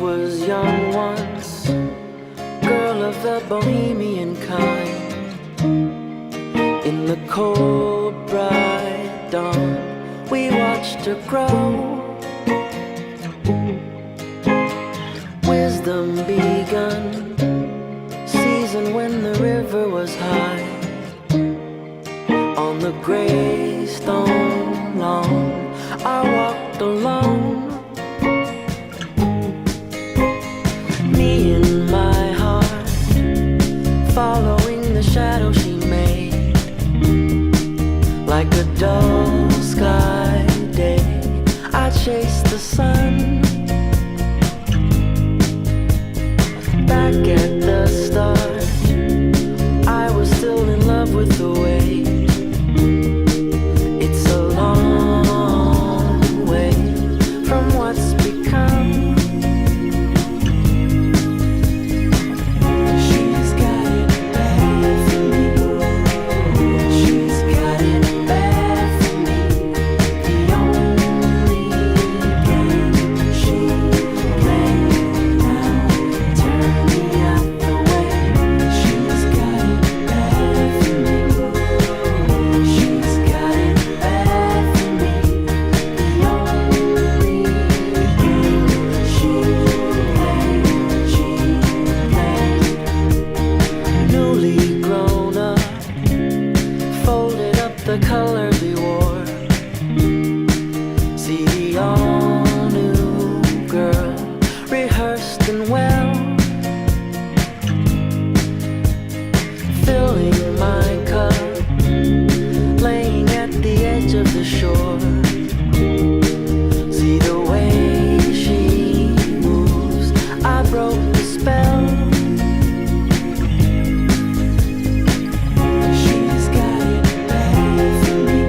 was young once, girl of the bohemian kind. In the cold, bright dawn, we watched her grow. Wisdom begun, seasoned when the river was high. On the gray stone lawn, I walked alone. Me and my heart, following the shadow she made. Like a dull sky day, I chased the sun. Back at the start, I was still in love with the way. It's a long way from what's become. She's got it bad for me. She's got it bad for me. The only game she plays now, turn me out the way. She's got it bad for me. She's got it bad for me. The only game she plays. Newly grown up, folded up the colors we wore. See the all-new girl, rehearsed and well, filling my cup, laying at the edge of the shore. See the way she moves, I broke the spell. She's got it bad for me.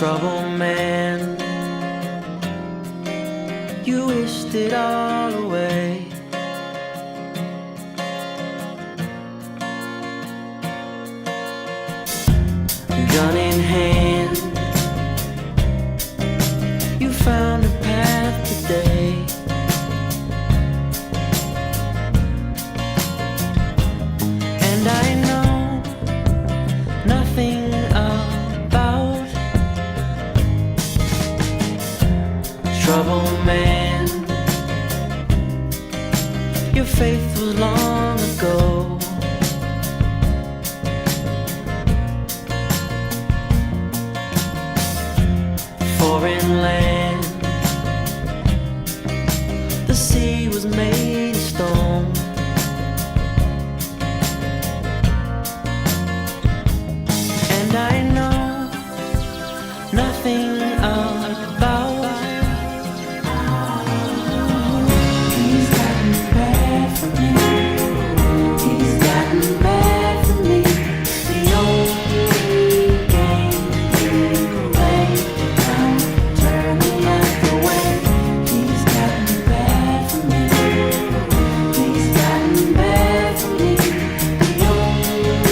trouble man, you wished it all away. Gun in hand, you found a path today. And I know nothing about trouble man. Your faith was long ago. Foreign land, the sea was made of stone. And I know nothing about. He's gotten bad for me. He's gotten bad for me. The only game you play, turn the light away. He's gotten bad for me. He's gotten bad for me. The only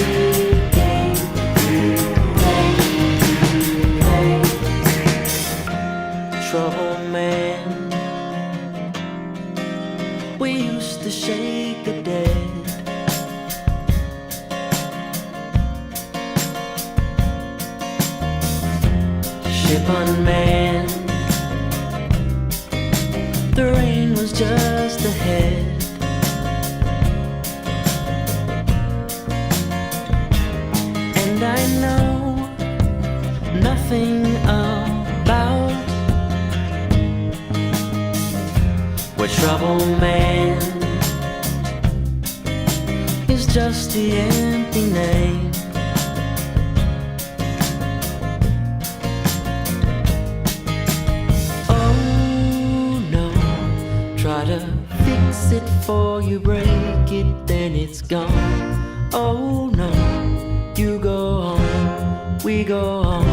game you play. Trouble man, we used to shake the dead. Ship unmanned, the rain was just ahead. And I know nothing about what trouble man is, just the empty name. Oh no, try to fix it before you break it, then it's gone. Oh no, you go home, we go home.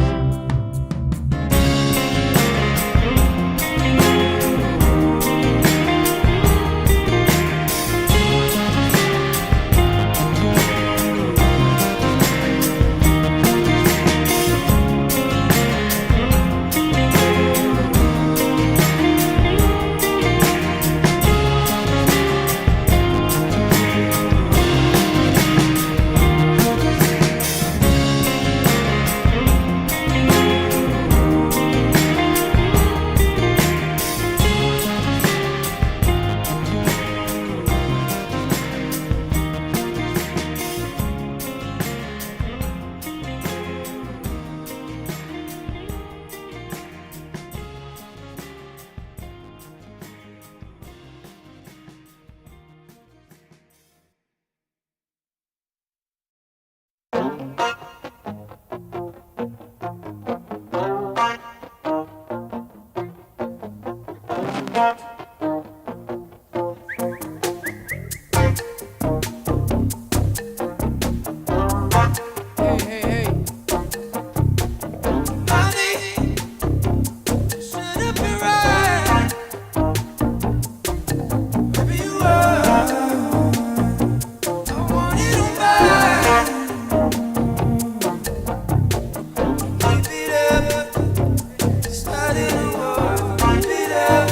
Started a war, keep it up.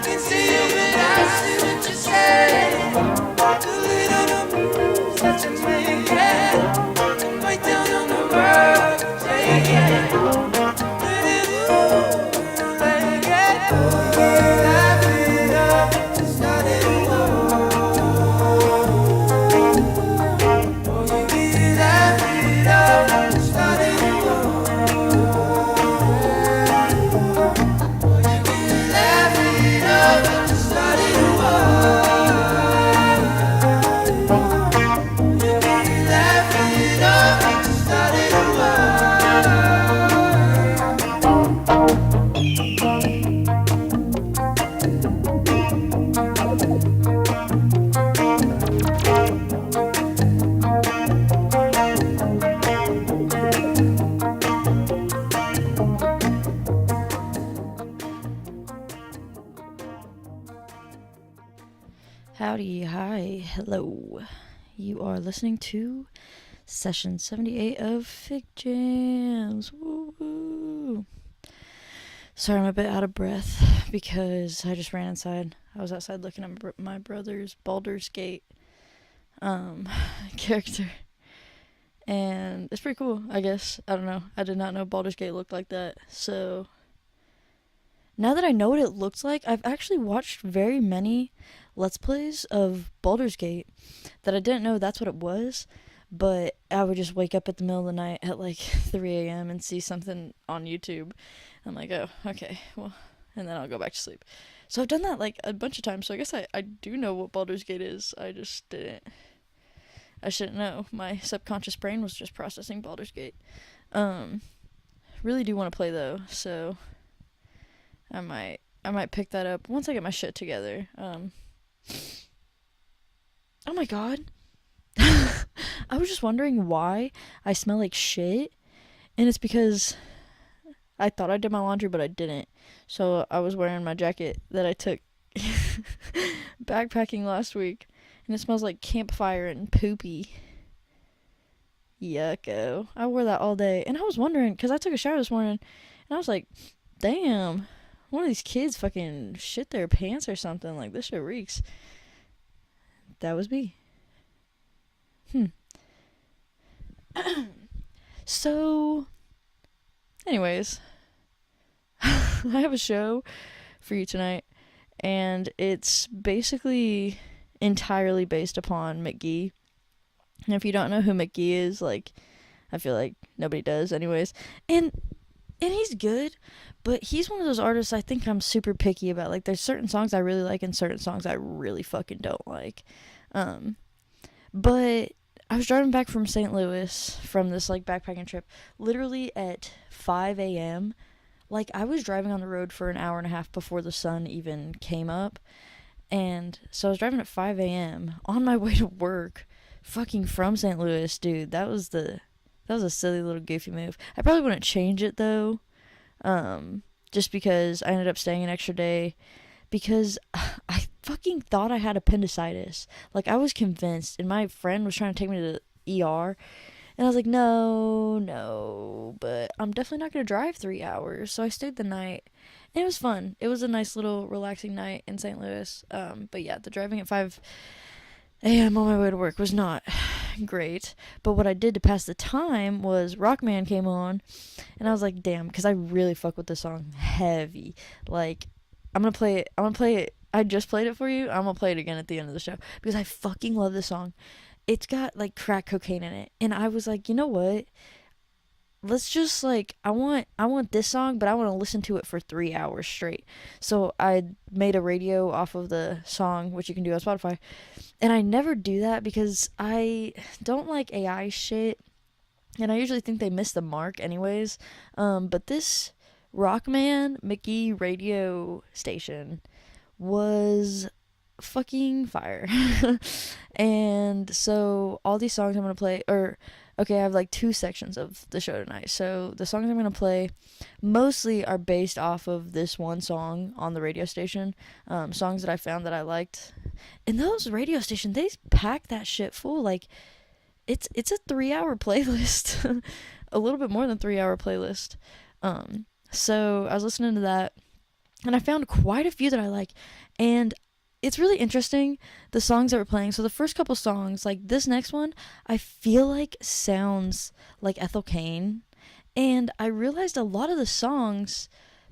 can see you, but I see what you say. The little moves that you make, yeah. And bite down on the world, yeah, yeah. Howdy, hi, hello. You are listening to Session 78 of Figjams. Woo-woo. Sorry, I'm a bit out of breath because I just ran inside. I was outside looking at my brother's Baldur's Gate character. And it's pretty cool, I guess. I don't know. I did not know Baldur's Gate looked like that. So now that I know what it looks like, I've actually watched very many Let's Plays of Baldur's Gate that I didn't know that's what it was, but I would just wake up at the middle of the night at like 3 a.m. and see something on YouTube. I'm like, oh, okay, well, and then I'll go back to sleep. So I've done that like a bunch of times, so I guess I do know what Baldur's Gate is. I just didn't. I shouldn't know. My subconscious brain was just processing Baldur's Gate. Really do want to play though, so I might pick that up once I get my shit together. Oh my god. I was just wondering why I smell like shit, and it's because I thought I did my laundry, but I didn't. So I was wearing my jacket that I took backpacking last week, and it smells like campfire and poopy. Yucko. I wore that all day, and I was wondering, because I took a shower this morning, and I was like, damn, one of these kids fucking shit their pants or something. Like, this shit reeks. That was me. So, anyways, I have a show for you tonight, and it's basically entirely based upon McGee. And if you don't know who McGee is, like, I feel like nobody does anyways. And he's good, but he's one of those artists I think I'm super picky about. Like, there's certain songs I really like and certain songs I really fucking don't like. But I was driving back from St. Louis from this, like, backpacking trip, literally at 5 a.m. Like, I was driving on the road for an hour and a half before the sun even came up. And so I was driving at 5 a.m. on my way to work, fucking from St. Louis. Dude, that was a silly little goofy move. I probably wouldn't change it, though, just because I ended up staying an extra day, because I fucking thought I had appendicitis. Like, I was convinced, and my friend was trying to take me to the ER, and I was like, no, but I'm definitely not going to drive 3 hours, so I stayed the night, and it was fun. It was a nice little relaxing night in St. Louis, but yeah, the driving at 5 a.m. on my way to work was not great, but what I did to pass the time was Rockman came on, and I was like, damn, because I really fuck with this song heavy. Like, I'm gonna play it. I just played it for you. I'm gonna play it again at the end of the show because I fucking love this song. It's got like crack cocaine in it, and I was like, you know what? Let's just, like, I want this song, but I want to listen to it for 3 hours straight. So I made a radio off of the song, which you can do on Spotify. And I never do that because I don't like AI shit, and I usually think they miss the mark anyways. But this Rockman McGee radio station was fucking fire. And so all these songs I'm going to play, okay, I have like 2 sections of the show tonight. So the songs I'm going to play mostly are based off of this one song on the radio station. Songs that I found that I liked. And those radio stations, they pack that shit full. Like, it's a 3-hour playlist. A little bit more than 3-hour playlist. So I was listening to that. and I found quite a few that I like. And it's really interesting, the songs that we're playing. So the first couple songs, like this next one, I feel like sounds like Ethel Cain. And I realized a lot of the songs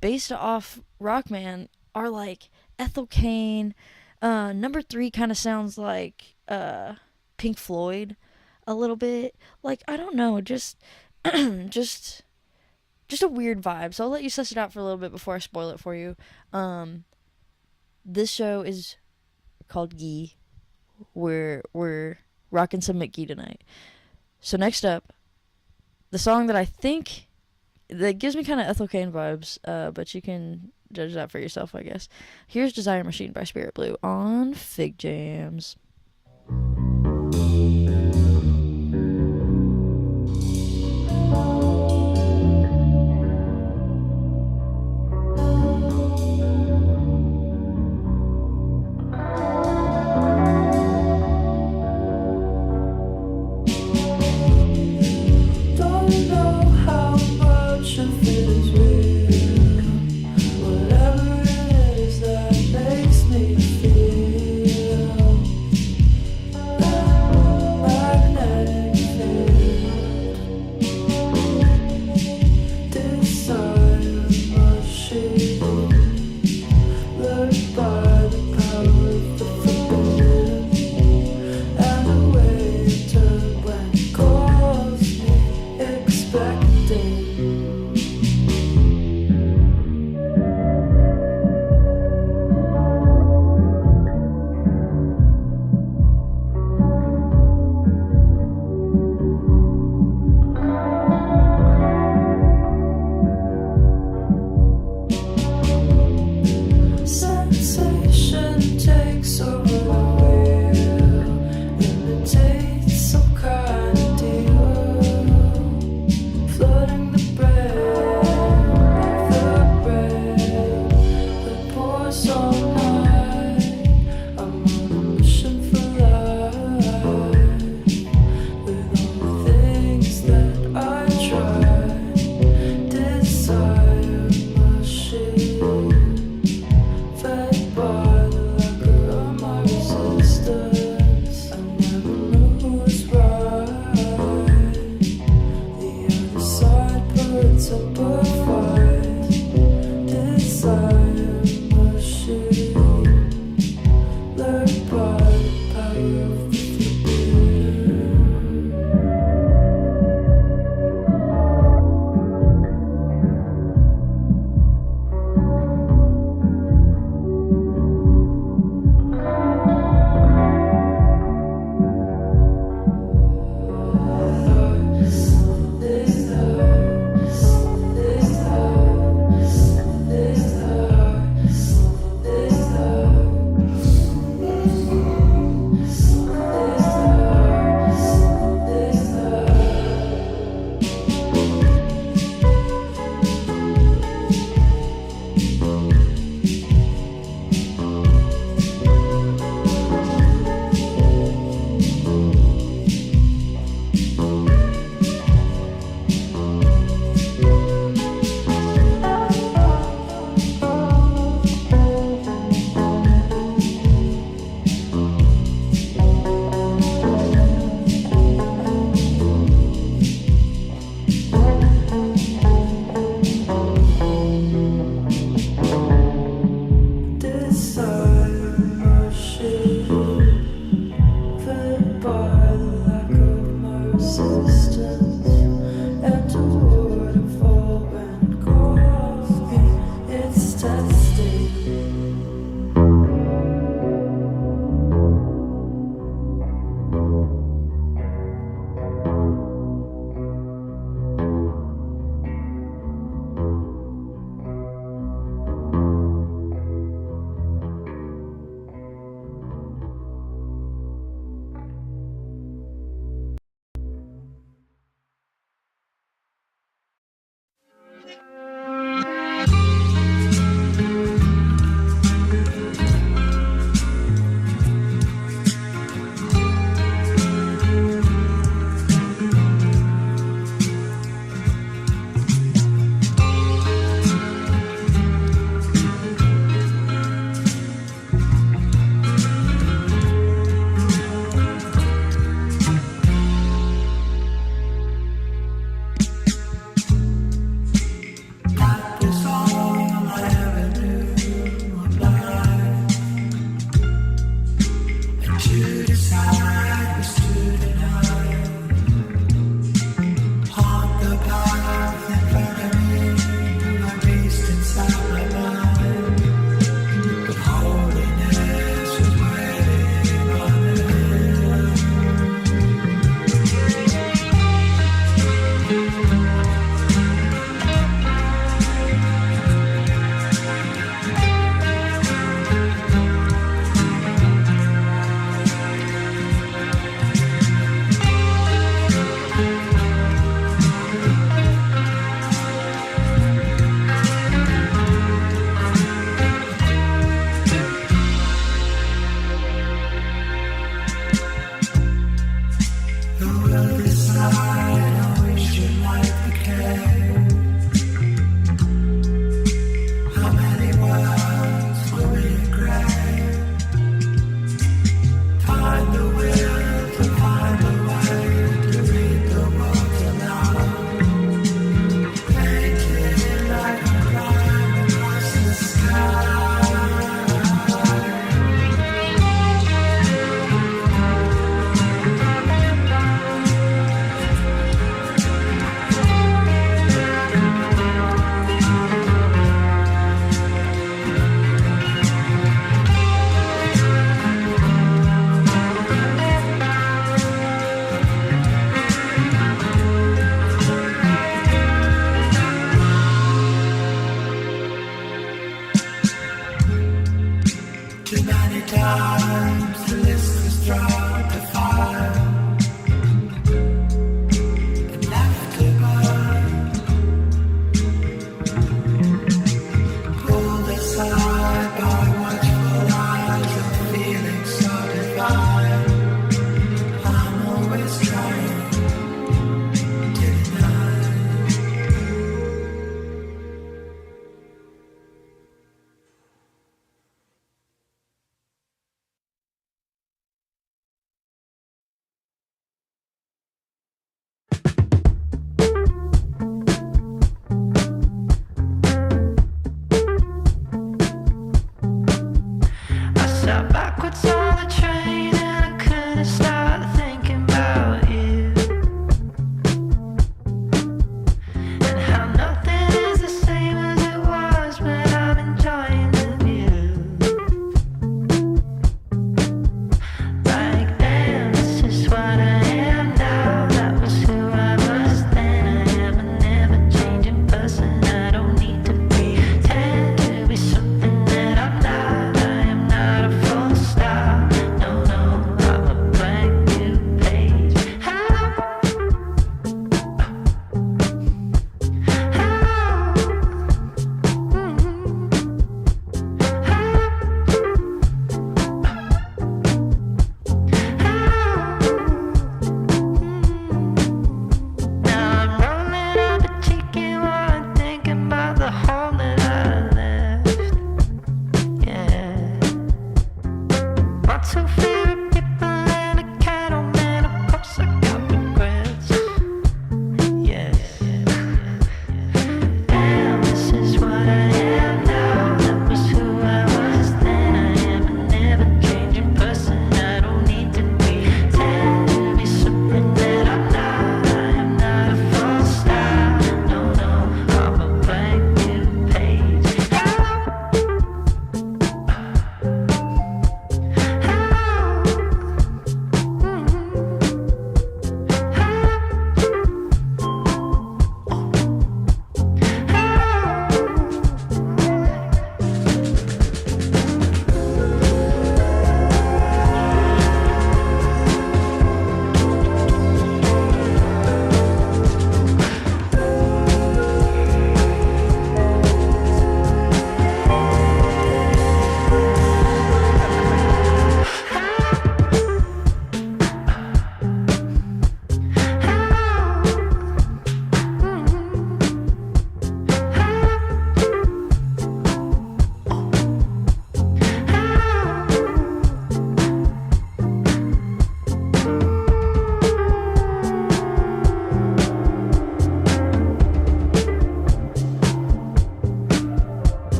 based off Rockman are like Ethel Cain. Number three kind of sounds like Pink Floyd a little bit. Like, I don't know, just just just a weird vibe. So I'll let you suss it out for a little bit before I spoil it for you. Um, this show is called geeee. We're rocking some McGee tonight. So next up, the song that I think that gives me kind of Ethel Cain vibes, but you can judge that for yourself, I guess. Here's Desire Machine by Spirit Blue on Figjams. Don't know how much of it is real. Whatever it is that makes me feel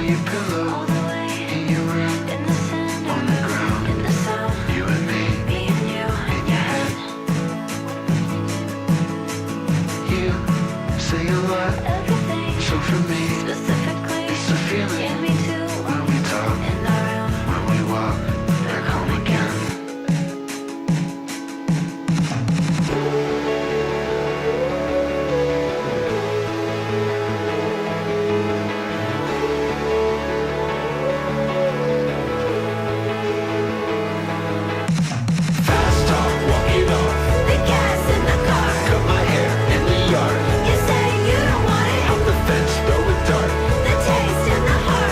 your pillow, all the way in your room, in the sand, on the ground, in the sound, you and me, me and you in your head. You say a lot, everything so for me, specifically. it's a feeling Yeah, me too. when we talk, In our room, when we walk back home again. Fast talk, walking off, the gas in the car. cut my hair in the yard, You say you don't want it. hop the fence, throw a dart. The taste in the heart.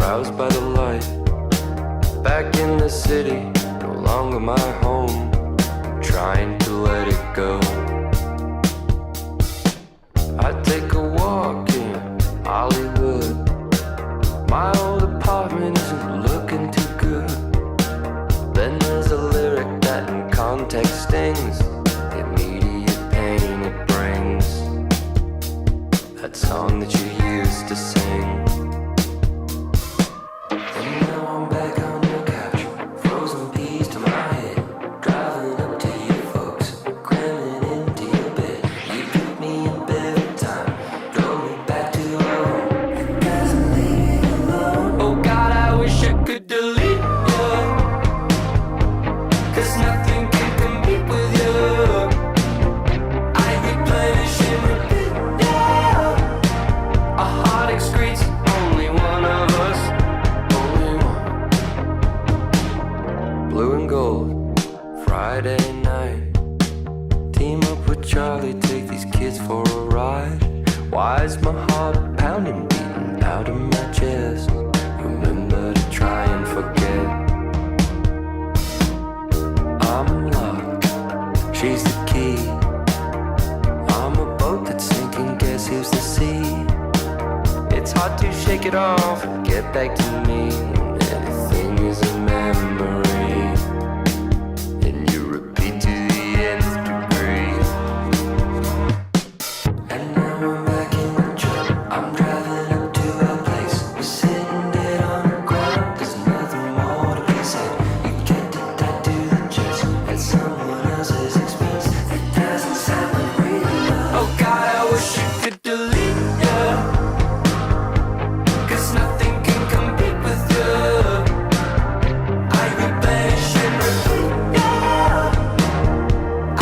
roused by the light. Back in the city, no longer my home. I'm trying to let it go. I take a walk in Hollywood. My old apartment isn't looking too good. Then there's a lyric that in context stings. The immediate pain it brings. That song that you used to sing. And now I'm back on your couch, frozen peas to my head. Driving up to you folks, cramming into your bed. You put me in bed at time, drove me back to home. You guys are leaving alone. Oh God, I wish I could delete you, 'cause nothing can compete with you. I replenish and repeat, yeah. A heart excretes only one of us, only one. Blue and gold, Friday night. Team up with Charlie, take these kids for a ride. Why is my heart pounding, beating out of my chest? Remember to try and forget. I'm locked, she's the key. I'm a boat that's sinking, guess who's the sea? It's hard to shake it off, get back to me. Anything is a memory, and you repeat to the nth degree. And now I'm back in the truck, I'm driving up to our place. We're sitting dead on the ground, there's nothing more to be said. You get the tattoo the chest at someone else's expense. It doesn't sound like real love. Oh God, I wish you could delete you, 'cause nothing can compete with you. I replenish and repeat, yeah.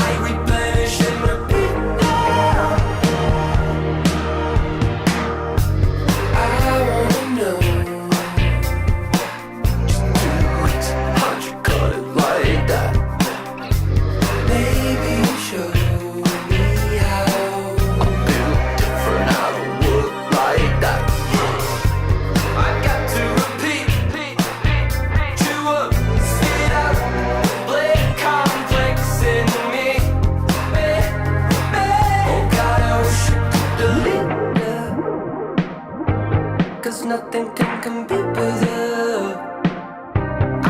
I replenish and repeat, yeah. I wanna know, just do it. How'd you cut it like that? Maybe show me how. I'm built different out of wood like that. I got to repeat, chew up, spit out, blade complex in me. Oh God, I wish you could delete you, 'cause nothing can compete with you.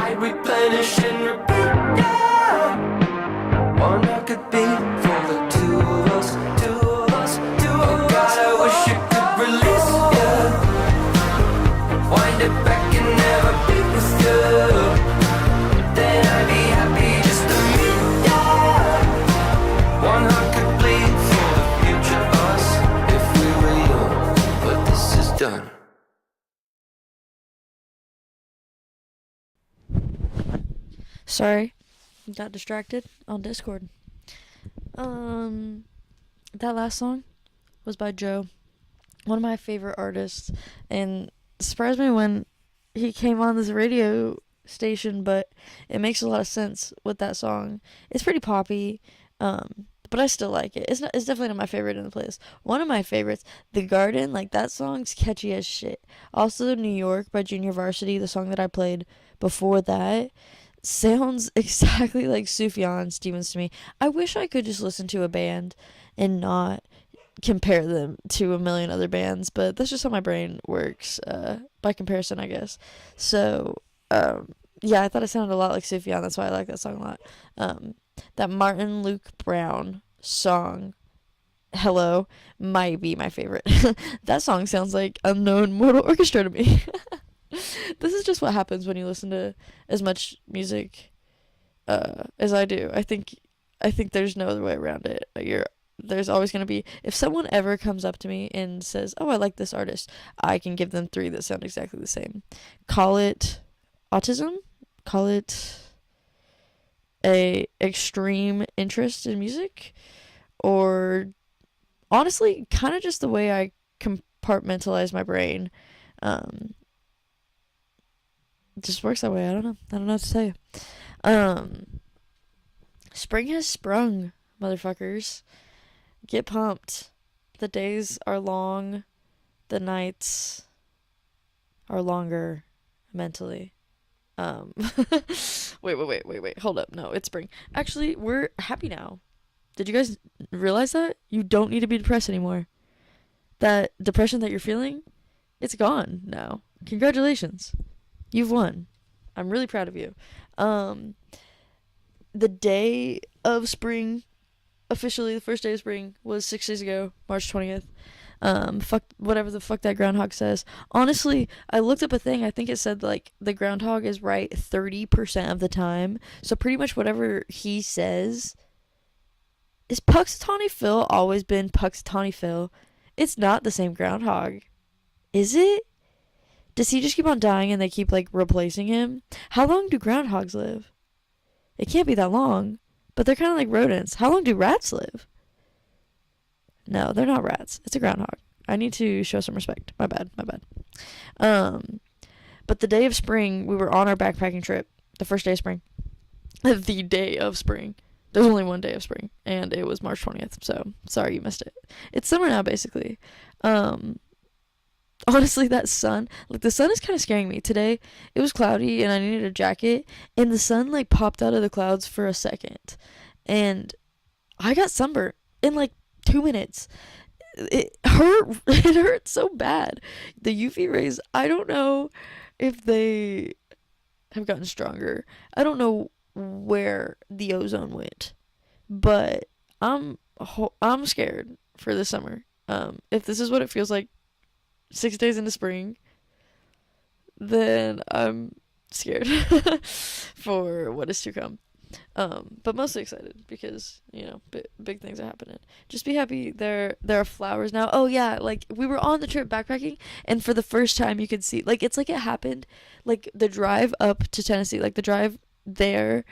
I replenish and repeat, yeah. One I could be for the two of us, two of us, two of us. Oh God, I wish you could release you, wind it back and never be with you. Then I'd be happy just to meet you. One heart could bleed for the future us if we were young, but this is done. Sorry, got distracted on Discord. That last song was by Joe, one of my favorite artists, and it surprised me when he came on this radio station, but it makes a lot of sense with that song. It's pretty poppy, but I still like it. It's definitely not my favorite in the playlist. One of my favorites, The Garden, like that song's catchy as shit. Also, New York by Junior Varsity, the song that I played before that, sounds exactly like Sufjan Stevens to me. I wish I could just listen to a band and not compare them to a million other bands, but that's just how my brain works, by comparison, I guess. So, yeah, I thought it sounded a lot like Sufjan, that's why I like that song a lot. That Martin Luke Brown song, Hello, might be my favorite. That song sounds like Unknown Mortal Orchestra to me. This is just what happens when you listen to as much music as I do. I think there's no other way around it. There's always going to be, if someone ever comes up to me and says, oh, I like this artist, I can give them 3 that sound exactly the same. Call it autism, call it a extreme interest in music, or honestly, kind of just the way I compartmentalize my brain. It just works that way. I don't know what to tell you. Spring has sprung, motherfuckers. Get pumped. The days are long. The nights are longer. mentally. Wait. Hold up. No, it's spring. Actually, we're happy now. Did you guys realize that? You don't need to be depressed anymore. That depression that you're feeling, it's gone now. Congratulations. You've won. I'm really proud of you. The day of spring, officially the first day of spring, was 6 days ago, March 20th. Fuck whatever the fuck that groundhog says. Honestly, I looked up a thing. I think it said like the groundhog is right 30% of the time. So pretty much whatever he says. Is Puxatawny Phil always been Puxatawny Phil? It's not the same groundhog. Is it? Does he just keep on dying and they keep like replacing him? How long do groundhogs live? It can't be that long. But they're kind of like rodents. How long do rats live? No, they're not rats. It's a groundhog. I need to show some respect. My bad. But the day of spring, we were on our backpacking trip. The first day of spring. The day of spring. There's only one day of spring, and it was March 20th, so sorry you missed it. It's summer now, basically. Honestly, that sun, like, the sun is kind of scaring me. Today, it was cloudy, and I needed a jacket, and the sun, like, popped out of the clouds for a second, and I got sunburned in, like, 2 minutes. It hurt. It hurt so bad. The UV rays, I don't know if they have gotten stronger. I don't know where the ozone went, but I'm scared for this summer. If this is what it feels like 6 days into spring, then I'm scared for what is to come. But mostly excited because, you know, big things are happening. Just be happy there are flowers now. Oh yeah, like, we were on the trip backpacking, and for the first time you could see, like, it's like it happened, like, the drive up to Tennessee, like, the drive there,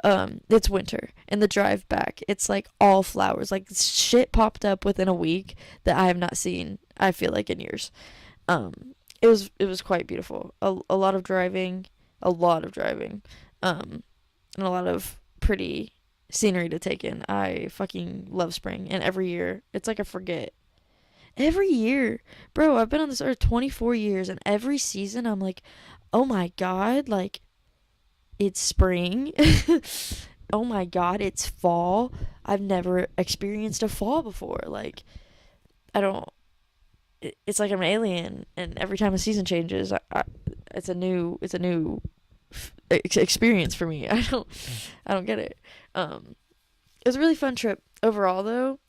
it's winter, and the drive back, it's like all flowers. Like, shit popped up within a week that I have not seen, I feel like, in years. It was quite beautiful. A lot of driving, and a lot of pretty scenery to take in. I fucking love spring, and every year it's like I forget. Every year, bro, I've been on this earth 24 years, and every season I'm like, oh my god, like, it's spring. Oh my god, it's fall. I've never experienced a fall before. Like, it's like I'm an alien, and every time a season changes, it's a new experience for me. I don't get it. It was a really fun trip overall, though.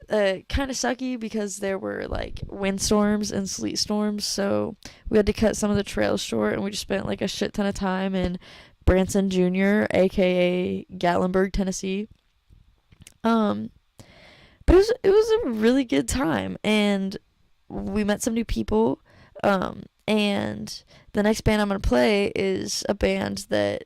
Kind of sucky because there were like windstorms and sleet storms, so we had to cut some of the trails short, and we just spent like a shit ton of time in Branson Jr., aka Gatlinburg, Tennessee. But it was a really good time, and we met some new people. And the next band I'm gonna play is a band that,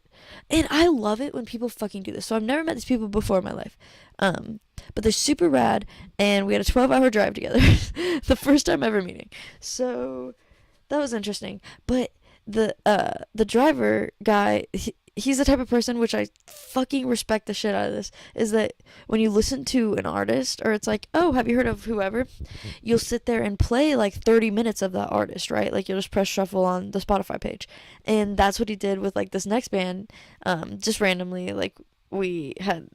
and I love it when people fucking do this. So I've never met these people before in my life. But they're super rad, and we had a 12-hour drive together. The first time ever meeting. So that was interesting. But the driver guy, he's the type of person, which I fucking respect the shit out of this, is that when you listen to an artist, or it's like, oh, have you heard of whoever? You'll sit there and play like 30 minutes of that artist, right? Like, you'll just press shuffle on the Spotify page. And that's what he did with like this next band, just randomly. Like, we had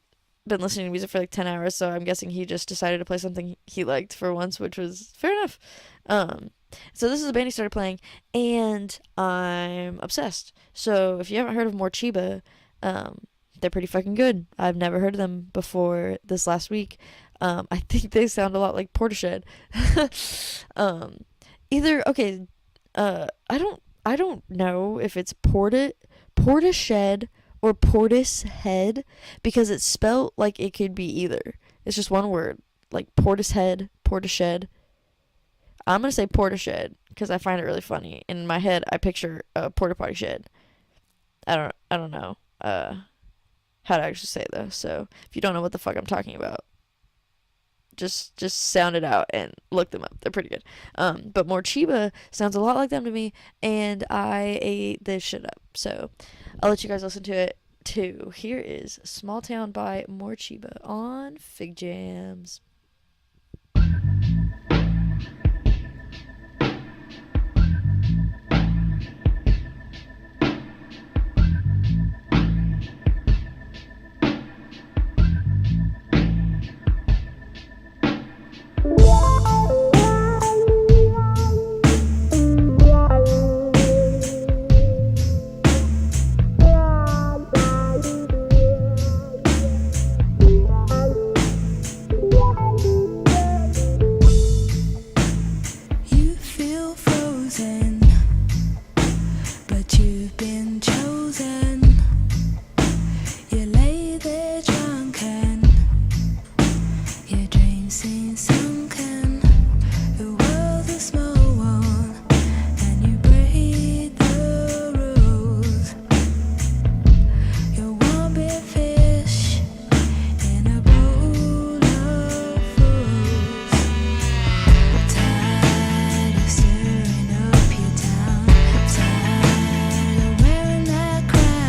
been listening to music for like 10 hours, so I'm guessing he just decided to play something he liked for once, which was fair enough. So this is a band he started playing, and I'm obsessed. So if you haven't heard of Morchiba, they're pretty fucking good. I've never heard of them before this last week. I think they sound a lot like Portishead. I don't know if it's Portishead or Portishead, because it's spelled like it could be either. It's just one word, like Portishead, Portishead. I'm gonna say Portishead because I find it really funny. In my head, I picture a porta potty shed. I don't know how to actually say it though. So if you don't know what the fuck I'm talking about, just sound it out and look them up. They're pretty good. But Morchiba sounds a lot like them to me, and I ate this shit up. So I'll let you guys listen to it too. Here is Small Town by Morchiba on Figjams. that you've been chosen. You lay there drunken, your dreams seem sunken. The world's a small one, and you break the rules. You're one big fish in a bowl of fools. Tired of stirring up your town, tired of wearing that crown.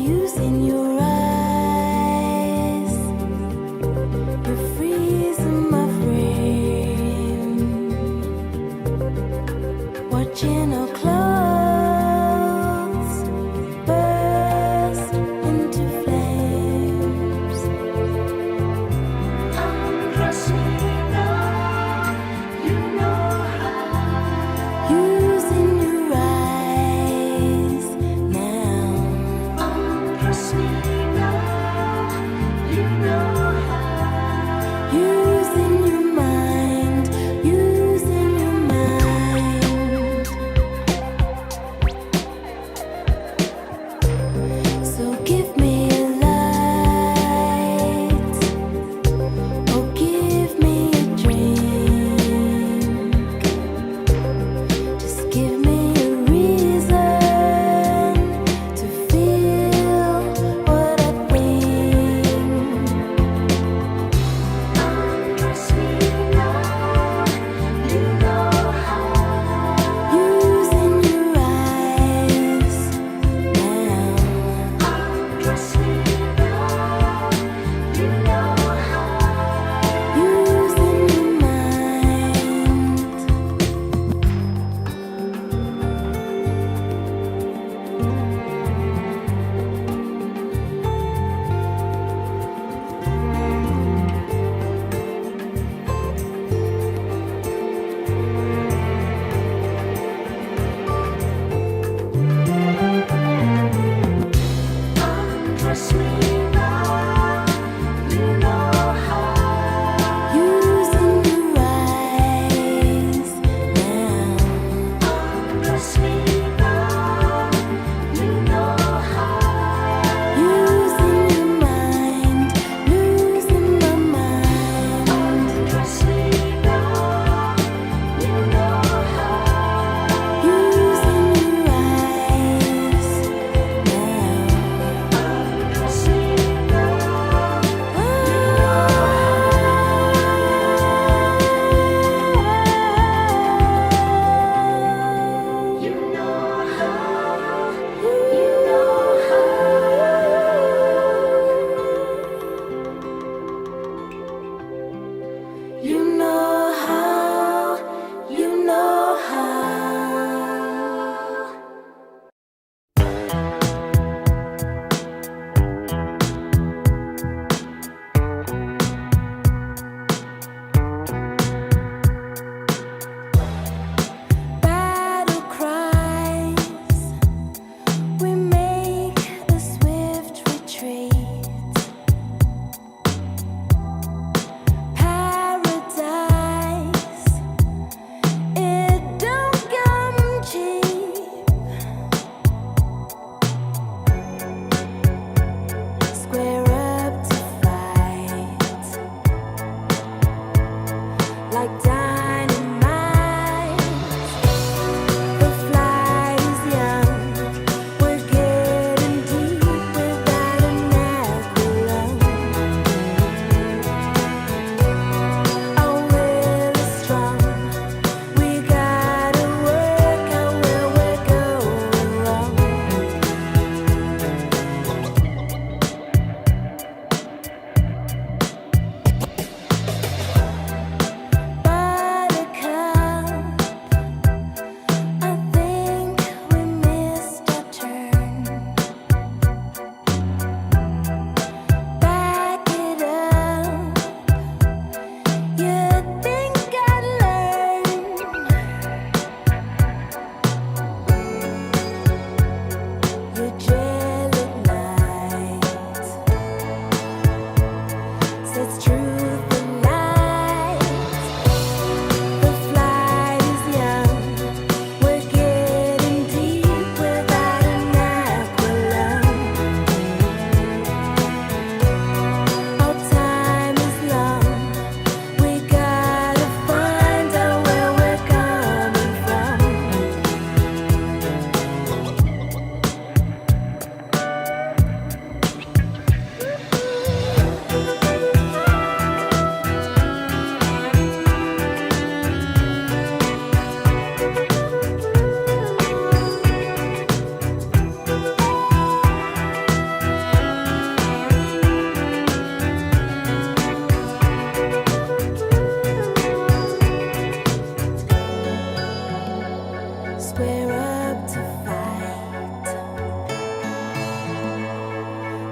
using your eyes. You're freezing my frame. Watching our clothes burst into flames. Using your eyes now.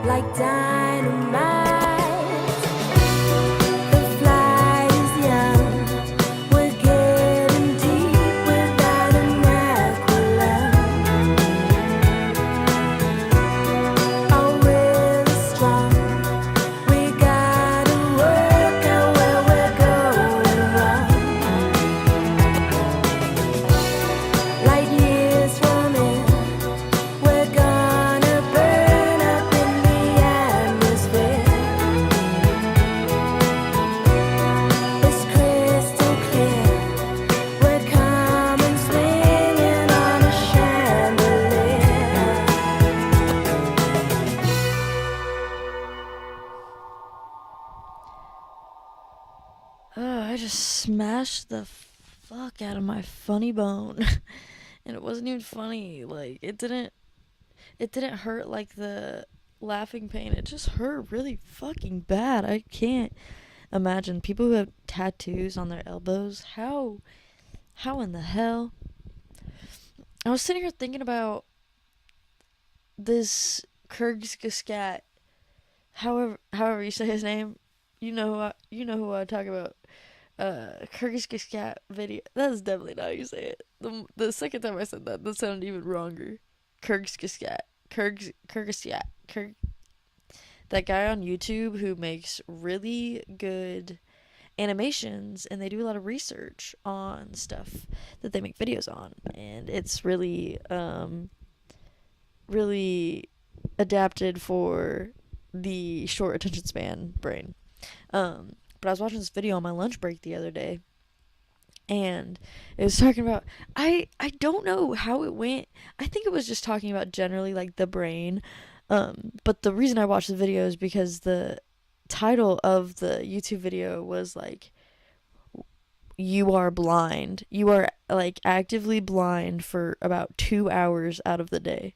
like dynamite. The flight is young, we're getting deep without an aqualung. Our will is strong, we gotta work out where we're going wrong. Light years from it, we're gonna burn up in the atmosphere. It's crystal clear, we're coming swinging on a chandelier. I just smashed the fuck out of my funny bone. And it wasn't even funny. Like, it didn't hurt like the laughing pain. It just hurt really fucking bad. I can't imagine people who have tattoos on their elbows. How in the hell? I was sitting here thinking about this Kyrgyzstan, however you say his name. You know who I talk about. Kyrgyzstan video. That is definitely not how you say it. The second time I said that sounded even wronger. Kyrgyzstan. That guy on YouTube who makes really good animations, and they do a lot of research on stuff that they make videos on, and it's really really adapted for the short attention span brain. But I was watching this video on my lunch break the other day, and it was talking about, I don't know how it went. I think it was just talking about generally like the brain. But the reason I watched the video is because the title of the YouTube video was like, you are blind. You are like actively blind for about 2 hours out of the day.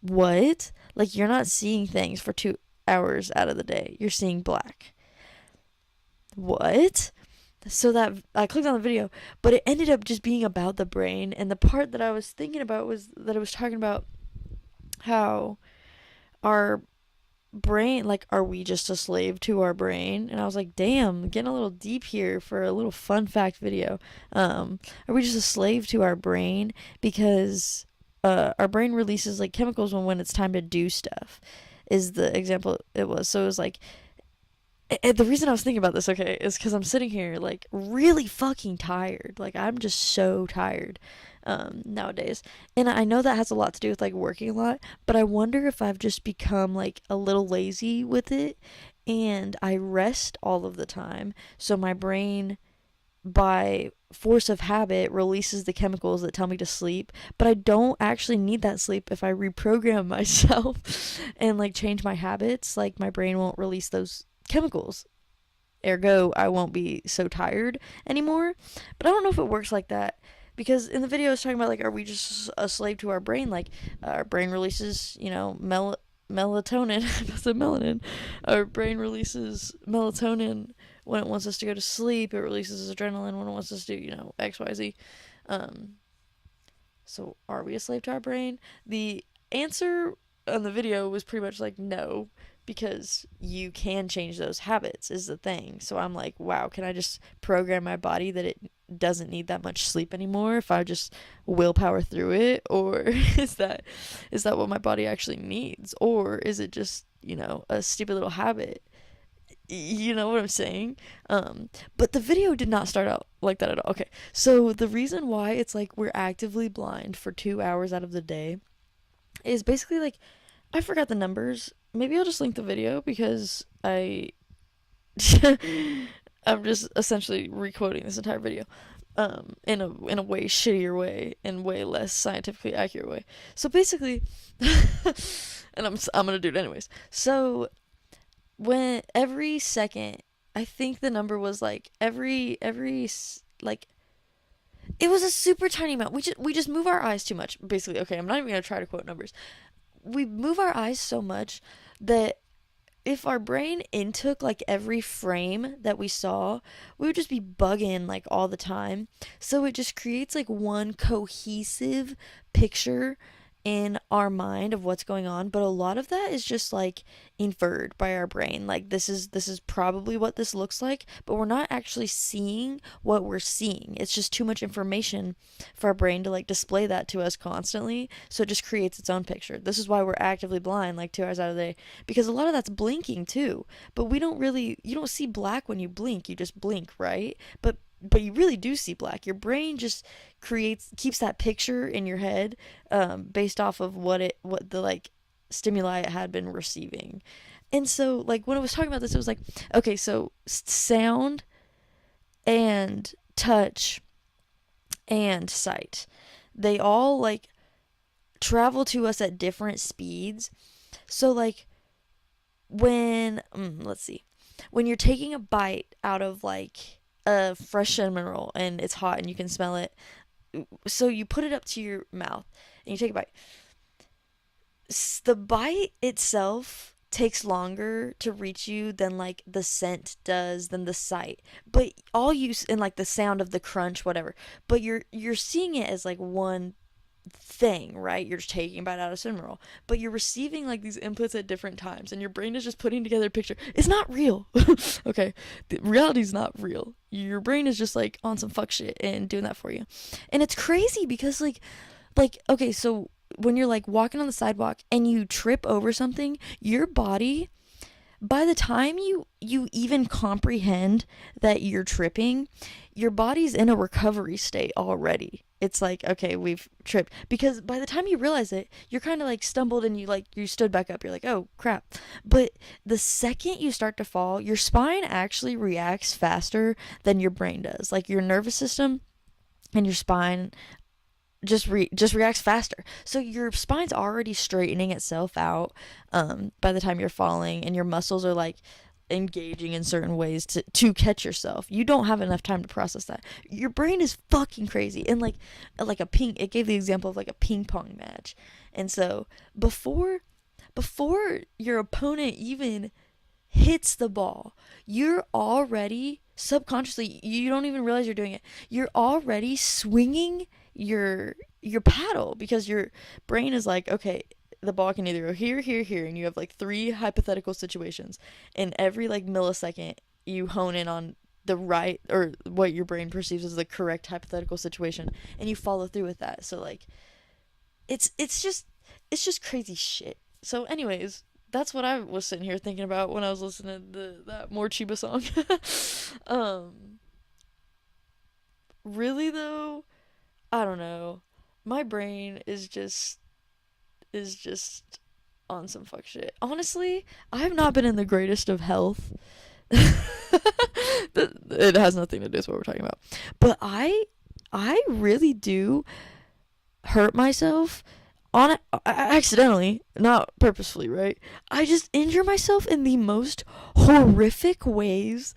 What? Like, you're not seeing things for 2 hours out of the day. You're seeing black. What? So that I clicked on the video, but it ended up just being about the brain, and the part that I was thinking about was that it was talking about how our brain, like, are we just a slave to our brain? And I was like, damn, getting a little deep here for a little fun fact video. Are we just a slave to our brain because our brain releases like chemicals when it's time to do stuff, is the example it was. So it was like, the reason I was thinking about this, okay, is because I'm sitting here like really fucking tired. Like, I'm just so tired nowadays, and I know that has a lot to do with like working a lot, but I wonder if I've just become like a little lazy with it, and I rest all of the time, so my brain, by force of habit, releases the chemicals that tell me to sleep, but I don't actually need that sleep. If I reprogram myself and like change my habits, like my brain won't release those chemicals, ergo I won't be so tired anymore. But I don't know if it works like that, because in the video I was talking about like, are we just a slave to our brain? Like, our brain releases, melatonin. I said melanin. Our brain releases melatonin when it wants us to go to sleep. It releases adrenaline when it wants us to do, XYZ. So are we a slave to our brain? The answer on the video was pretty much like no, because you can change those habits is the thing. So I'm like, wow, can I just program my body that it doesn't need that much sleep anymore if I just willpower through it? Or is that what my body actually needs? Or is it just, a stupid little habit? You know what I'm saying? But the video did not start out like that at all. Okay, so the reason why it's like we're actively blind for 2 hours out of the day is basically like, I forgot the numbers. Maybe I'll just link the video, because I'm just essentially requoting this entire video in a way shittier way and way less scientifically accurate way. So basically, and I'm gonna do it anyways. So when every second, I think the number was like every like, it was a super tiny amount. We just move our eyes too much, basically. Okay, I'm not even gonna try to quote numbers. We move our eyes so much that if our brain intook like every frame that we saw, we would just be bugging like all the time. So it just creates like one cohesive picture in our mind of what's going on, but a lot of that is just like inferred by our brain. Like this is probably what this looks like, but we're not actually seeing what we're seeing. It's just too much information for our brain to like display that to us constantly, so it just creates its own picture. This is why we're actively blind like 2 hours out of the day, because a lot of that's blinking too. But you don't see black when you blink, you just blink, right? But you really do see black. Your brain just keeps that picture in your head, based off of what the like stimuli it had been receiving. And so like when I was talking about this, it was like, okay, so sound and touch and sight, they all like travel to us at different speeds. So like when let's see, when you're taking a bite out of like a fresh cinnamon roll and it's hot and you can smell it, so you put it up to your mouth and you take a bite. The bite itself takes longer to reach you than like the scent does, than the sight, but all you and like the sound of the crunch, whatever, but you're seeing it as like one thing, right? You're just taking a bite out of cinnamon roll, but you're receiving like these inputs at different times, and your brain is just putting together a picture. It's not real. Okay, the reality's not real. Your brain is just like on some fuck shit and doing that for you. And it's crazy because like okay, so when you're like walking on the sidewalk and you trip over something, your body, by the time you even comprehend that you're tripping, your body's in a recovery state already. It's like, okay, we've tripped, because by the time you realize it, you're kind of like stumbled and you stood back up. You're like, oh crap. But the second you start to fall, your spine actually reacts faster than your brain does. Like your nervous system and your spine just reacts faster. So your spine's already straightening itself out by the time you're falling, and your muscles are like engaging in certain ways to catch yourself. You don't have enough time to process that. Your brain is fucking crazy. And like it gave the example of like a ping pong match. And so before your opponent even hits the ball, you're already subconsciously, you don't even realize you're doing it, you're already swinging your paddle, because your brain is like, okay, the ball can either go here, here, here, and you have like 3 hypothetical situations, and every like millisecond you hone in on the right, or what your brain perceives as the correct hypothetical situation, and you follow through with that. So like it's just crazy shit. So anyways, that's what I was sitting here thinking about when I was listening to that More Chiba song. Really though, I don't know. My brain is just on some fuck shit. Honestly, I have not been in the greatest of health. It has nothing to do with what we're talking about. But I really do hurt myself accidentally, not purposefully, right? I just injure myself in the most horrific ways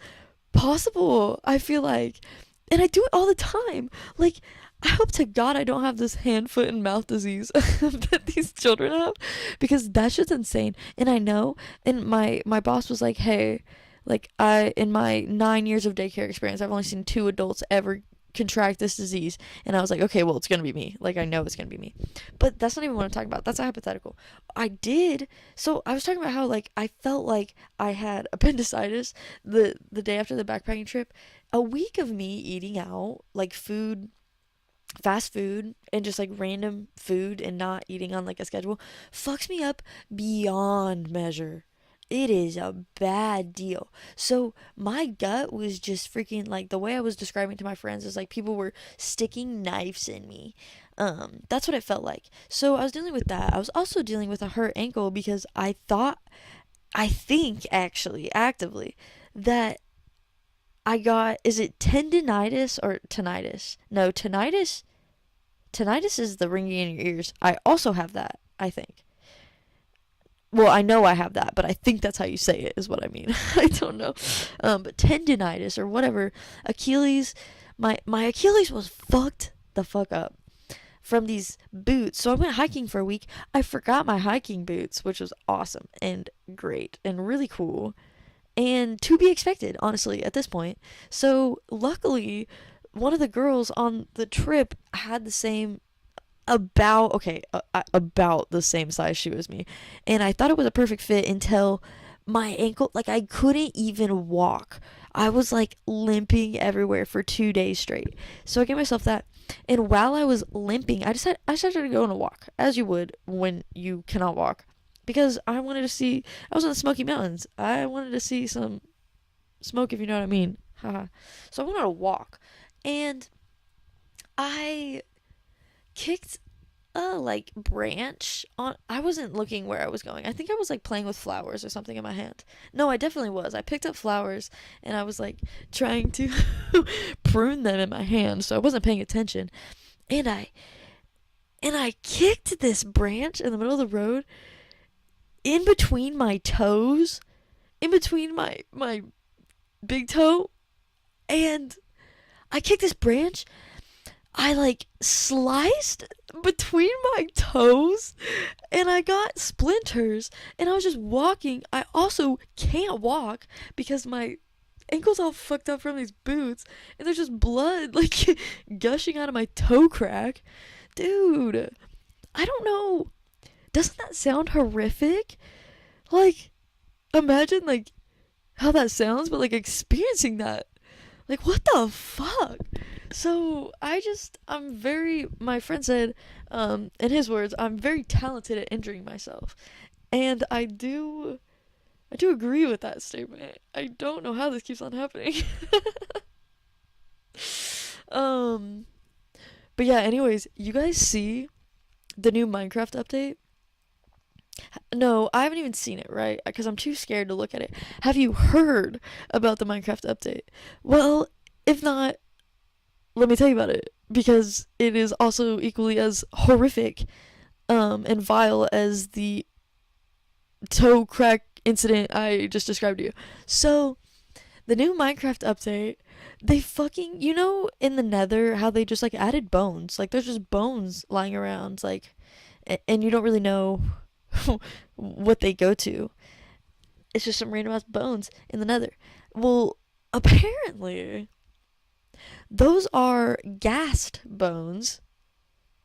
possible, I feel like. And I do it all the time. Like, I hope to God I don't have this hand, foot, and mouth disease that these children have, because that's just insane. And I know, and my boss was like, hey, like, in my 9 years of daycare experience, I've only seen 2 adults ever contract this disease. And I was like, okay, well, it's gonna be me. Like, I know it's gonna be me. But that's not even what I'm talking about. That's a hypothetical. So I was talking about how, like, I felt like I had appendicitis the day after the backpacking trip. A week of me eating out, like, fast food, and just like random food, and not eating on like a schedule, fucks me up beyond measure. It is a bad deal. So my gut was just freaking, like, the way I was describing to my friends is like people were sticking knives in me. That's what it felt like. So I was dealing with that. I was also dealing with a hurt ankle, because I think actually actively that I got, is it tendinitis or tinnitus? No, tinnitus. Tinnitus is the ringing in your ears. I also have that, I think. Well, I know I have that, but I think that's how you say it, is what I mean. I don't know. But tendinitis or whatever. Achilles, my Achilles was fucked the fuck up from these boots. So I went hiking for a week. I forgot my hiking boots, which was awesome and great and really cool. And to be expected, honestly, at this point. So luckily, one of the girls on the trip had the same about the same size shoe as me, and I thought it was a perfect fit until my ankle, like I couldn't even walk. I was like limping everywhere for 2 days straight. So I gave myself that, and while I was limping, I decided to go on a walk, as you would when you cannot walk, because I wanted to see. I was in the Smoky Mountains. I wanted to see some smoke, if you know what I mean. Haha. So I went on a walk, and I kicked a like branch on. I wasn't looking where I was going. I think I was like playing with flowers or something in my hand. No, I definitely was. I picked up flowers and I was like trying to prune them in my hand, so I wasn't paying attention. And I kicked this branch in the middle of the road, in between my toes, in between my big toe, and I kicked this branch. I like sliced between my toes, and I got splinters, and I was just walking. I also can't walk because my ankle's all fucked up from these boots, and there's just blood like gushing out of my toe crack. Dude, I don't know. Doesn't that sound horrific? Like, imagine like how that sounds, but like experiencing that. Like, what the fuck? So my friend said, in his words, I'm very talented at injuring myself. And I do agree with that statement. I don't know how this keeps on happening. But yeah, anyways, you guys see the new Minecraft update? No, I haven't even seen it, right? Because I'm too scared to look at it. Have you heard about the Minecraft update? Well, if not, let me tell you about it, because it is also equally as horrific and vile as the toe crack incident I just described to you. So, the new Minecraft update, they fucking, in the Nether, how they just like added bones. Like, there's just bones lying around, like, and you don't really know what they go to. It's just some random ass bones in the Nether. Well, apparently, those are gassed bones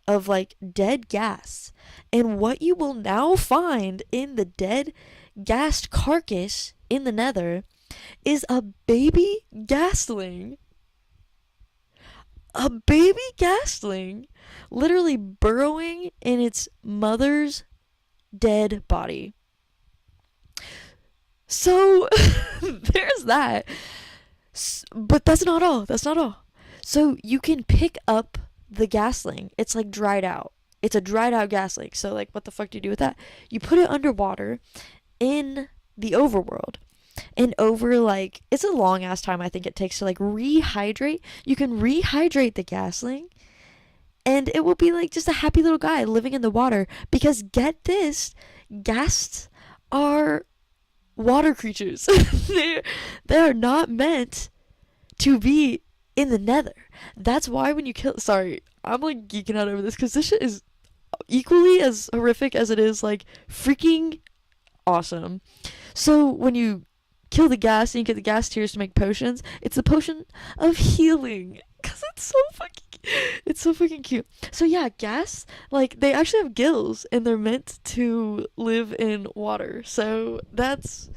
of like dead gas. And what you will now find in the dead gassed carcass in the Nether is a baby gasling. A baby gasling literally burrowing in its mother's dead body. So there's that. But that's not all. That's not all. So you can pick up the gasling. It's like dried out. It's a dried out gasling. So like, what the fuck do you do with that? You put it underwater in the overworld. And over like, it's a long ass time I think it takes to like rehydrate. You can rehydrate the gasling, and it will be like just a happy little guy living in the water. Because get this, ghasts are water creatures. they are not meant to be in the Nether. That's why when you kill, sorry, I'm like geeking out over this because this shit is equally as horrific as it is like freaking awesome. So when you kill the ghast and you get the ghast tears to make potions, it's a potion of healing. Cause it's so fucking cute. So yeah, ghasts, like, they actually have gills and they're meant to live in water. So that's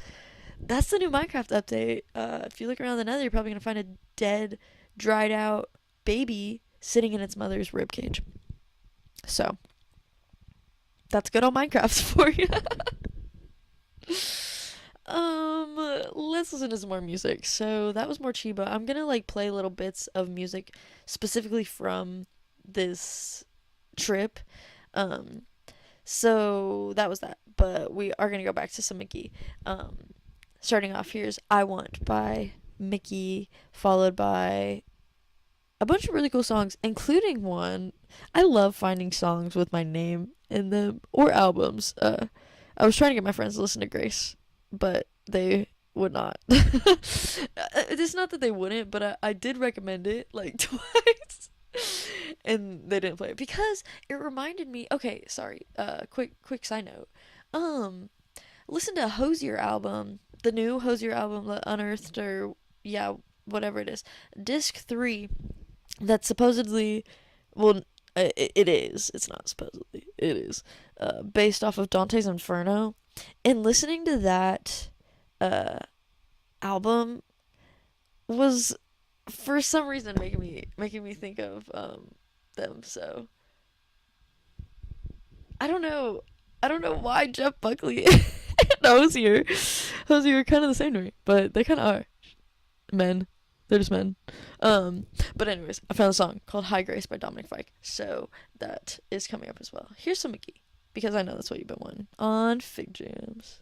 the new Minecraft update. If you look around the Nether, you're probably gonna find a dead, dried out baby sitting in its mother's ribcage. So that's good on Minecraft for you. Let's listen to some more music. So that was more Chiba. I'm gonna like play little bits of music specifically from this trip. So that was that. But we are gonna go back to some Mickey. Starting off, here's I Want by Mickey, followed by a bunch of really cool songs, including one. I love finding songs with my name in them, or albums. I was trying to get my friends to listen to Grace, but they would not. It's not that they wouldn't, but I did recommend it like twice, and they didn't play it because it reminded me. Okay, sorry. Quick side note. Listen to Hosier album, the new Hosier album, the Unearthed, or yeah, whatever it is, disc 3. That supposedly, well, It is. It's not supposedly. It is. Based off of Dante's Inferno. And listening to that album was for some reason making me think of them. So I don't know why Jeff Buckley and Hosier are kind of the same to me, but they kind of are men. They're just men. But anyways, I found a song called High Grace by Dominic Fike, so that is coming up as well. Here's some McGee, because I know that's what you've been wanting on Fig Jams.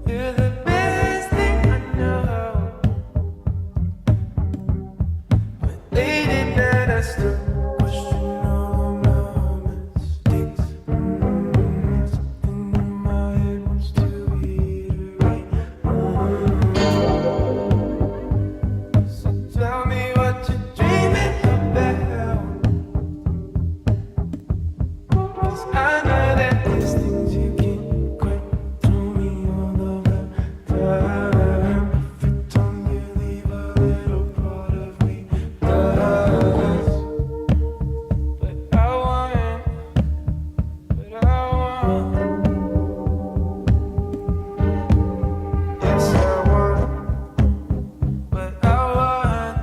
You're the best thing I know, but late at night I still question all my mistakes. Something in my head wants to reiterate. So tell me what you're dreaming about, 'cause I know that there's things you can't quite tell me all of the time. Every time you leave, a little part of me does. But I want, yes I want, but I want,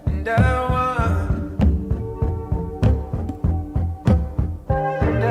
and I want, and I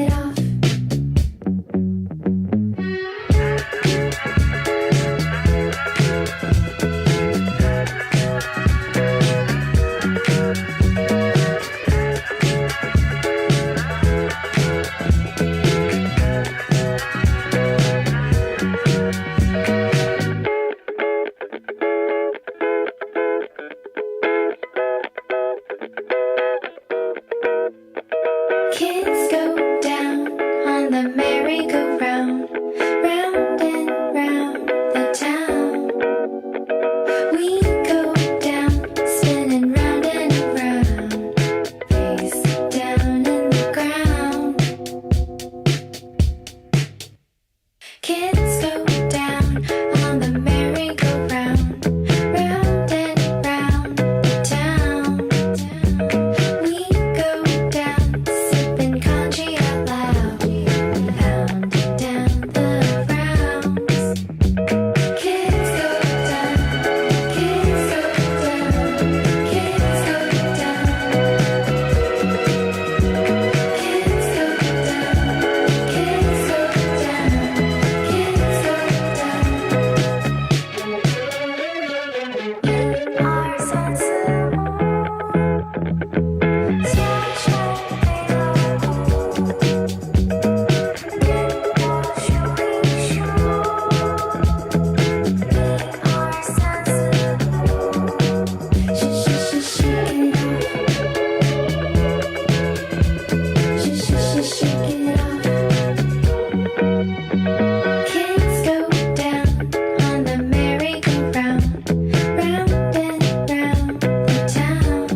it off. Kids go down on the merry-go-round, round and round the town. We go down, spinning round and around, face down in the ground. Kids go down on the merry-go-round, round and round the town. We go down, sipping congee out loud, pounding down the rounds. Kids go down, kids go down, kids go down. Kids go down, kids go down, kids go down. In our sensible Kids go down on the merry-go-round, round and round the town.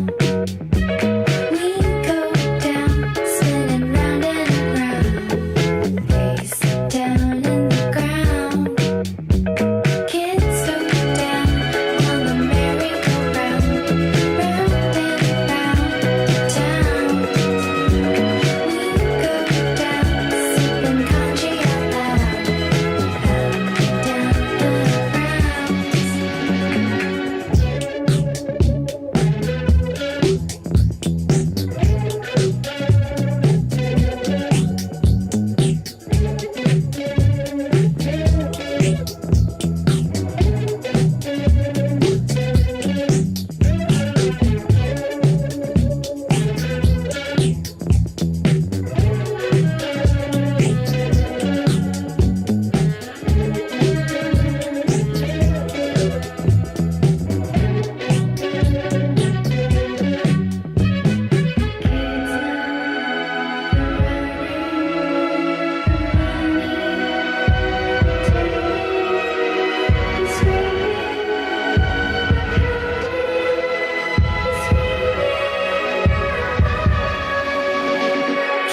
We go down, spinning round and around, face down in the ground. Kids go down on the merry-go-round, round and round the town. We go down, sipping congee out loud, pounding down the rounds.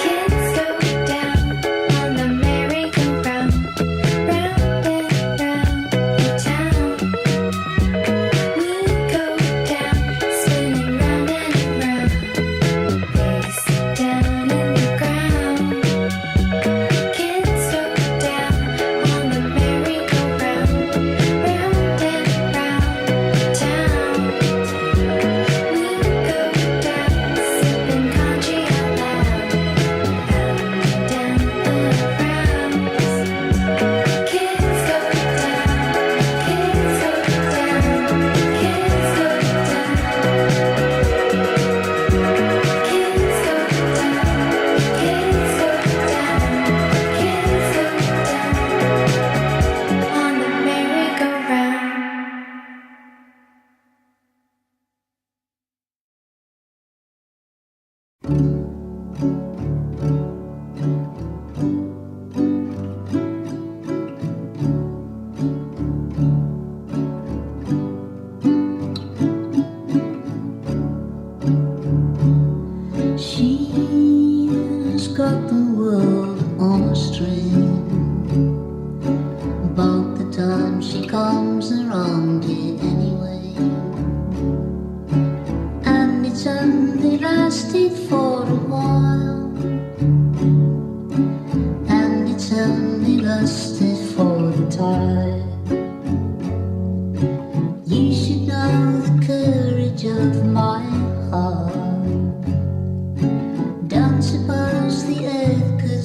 Kids go down on the merry-go-round, round and round the town. We go down, spinning round and around, face down in the ground. Kids go down on the merry-go-round, round and round the town. We go down, sipping congee out loud, pounding down the rounds. Kids go down, kids go down, kids go down. Kids go down, kids go down, kids go down on the merry-go-round. She's got the world on a string. About the time she comes around here anyway. And it's only lasted for a while. And it's only lasted for the time. You should know the courage of my heart. Don't suppose the earth could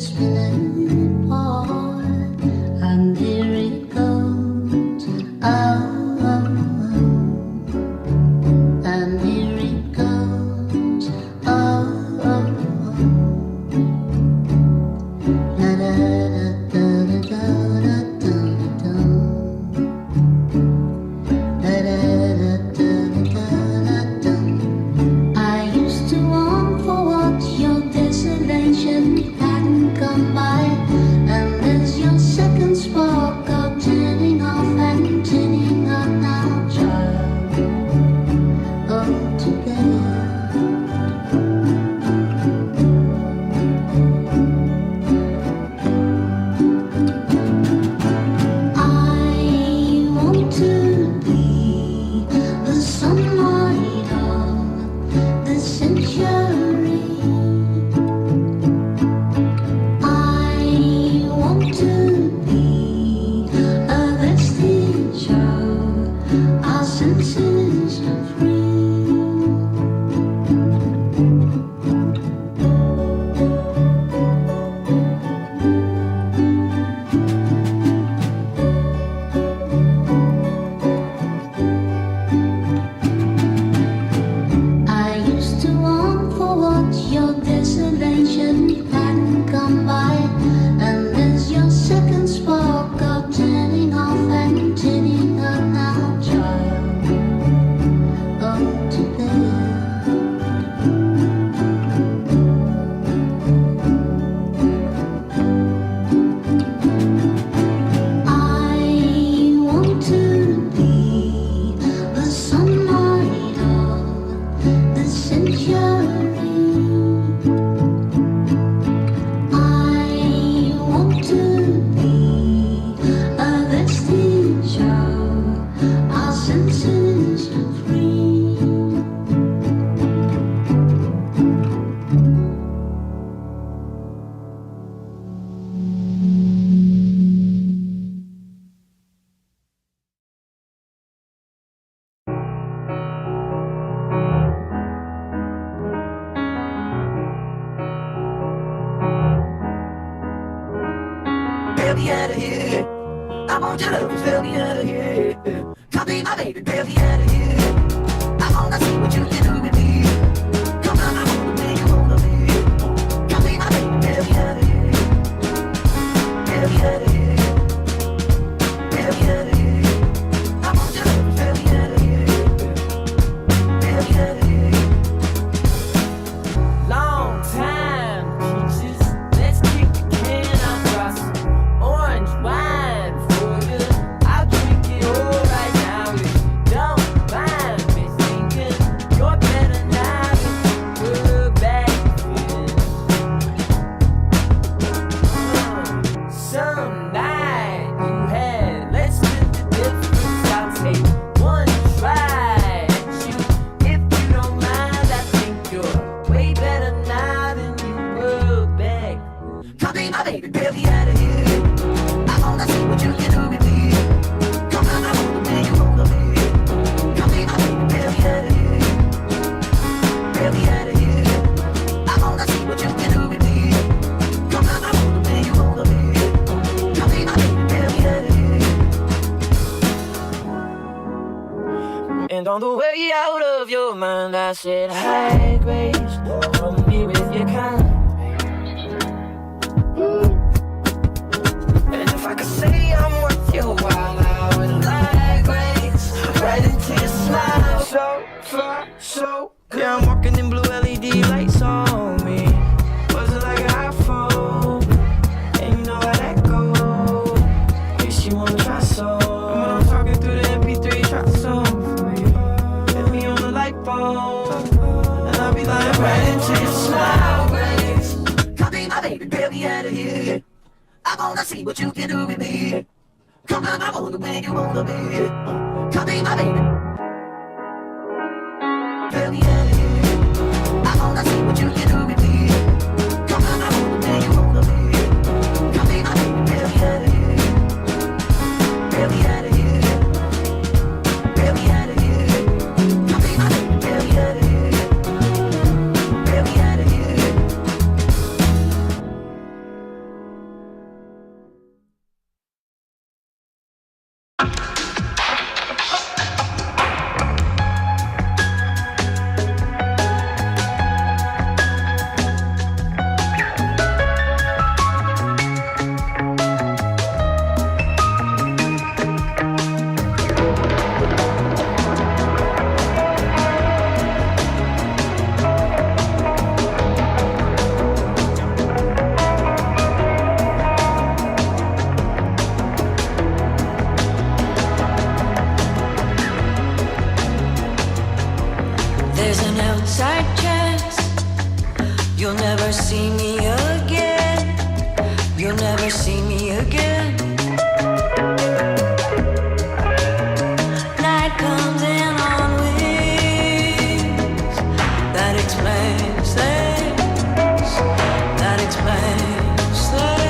bail me out of here. I want your love, bail me out of here. Come be my baby, bail me out of here. I wanna see what you can do with me. Come on, I wanna make you wanna be. Come be my baby, bail me out of here. Bail me out of here. Bail me out of here. I want your love, bail me out of here. Bail me out of here. Long time, peaches. Let's kick the can. I got some orange wine for you. I'll drink it all right now if you don't mind me thinking you're better now than you were back then. Some night you had, let's split the difference. I'll take one try at you. If you don't mind, I think you're way better now than you were back then. Come be my baby, bail me out of here. I wanna see what you can do with me. Come on, I wanna be you wanna be. Come be my baby, bail me out of here. Bail me out of here. I wanna see what you can do with me. Come on, I wanna be you wanna be. Come be my baby, bail me out of here. And on the way out of your mind, I said, hi, Grace, come here with your kind. And if I could say I'm worth your while, I would lie, Grace, right into your smile. So far, so good. Yeah, I'm walking in blue LED lights on me. Buzzing like an iPhone. And you know how that goes. Guess you wanna try some. And when I'm talking through the MP3, try some for me. Hit me on the light bulb. And I'll be lying right into your smile, Grace. Come be my baby, bail me out of here. I wanna see what you can do with me. Come on, I wanna be you wanna be. Come be my baby. Bail me out of here. I wanna see what you can do with me. Come on, I wanna be you wanna be. Come be my baby, bail me out of here. Bail me out of here. Bail me out of here. Come be my baby, bail me out of here. Bail me out of here. There's an outside chance you'll never see me again. You'll never see me again. Night comes in on wings. That explains things. That explains things.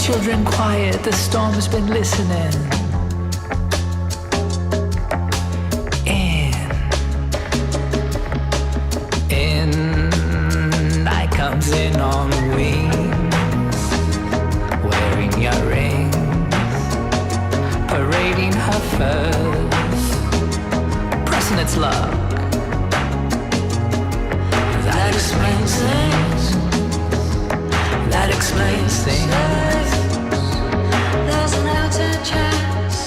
Children quiet, the storm's been listening. In, night comes in on wings, wearing your rings, parading her furs, pressing its luck. That explains things. That explains things. There's an outside chance.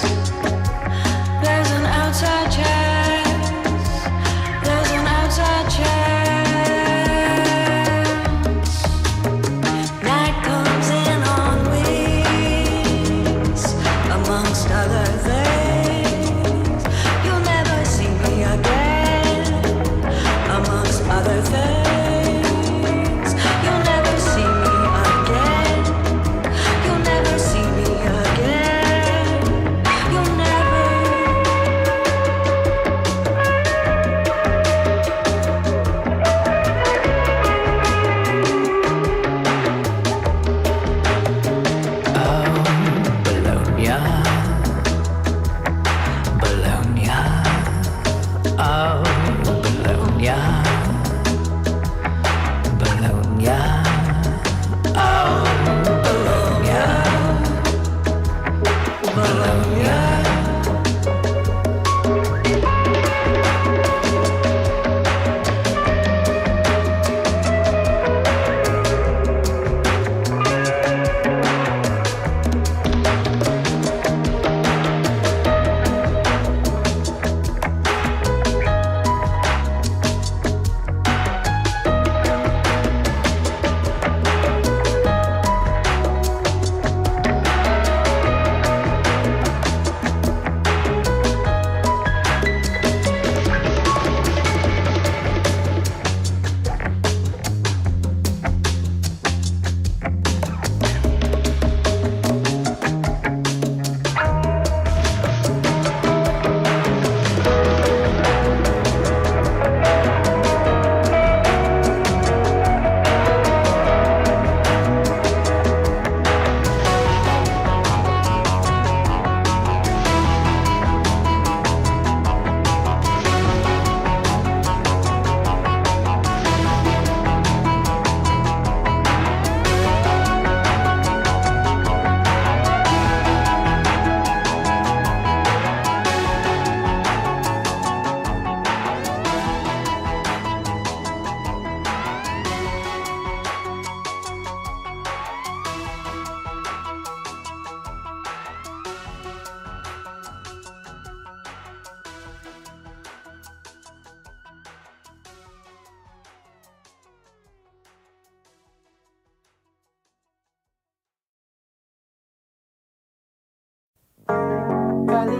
There's an outside chance. There's an outside chance. Night comes in on wings, amongst other things. You'll never see me again, amongst other things. You'll never see me again. You'll never see me again.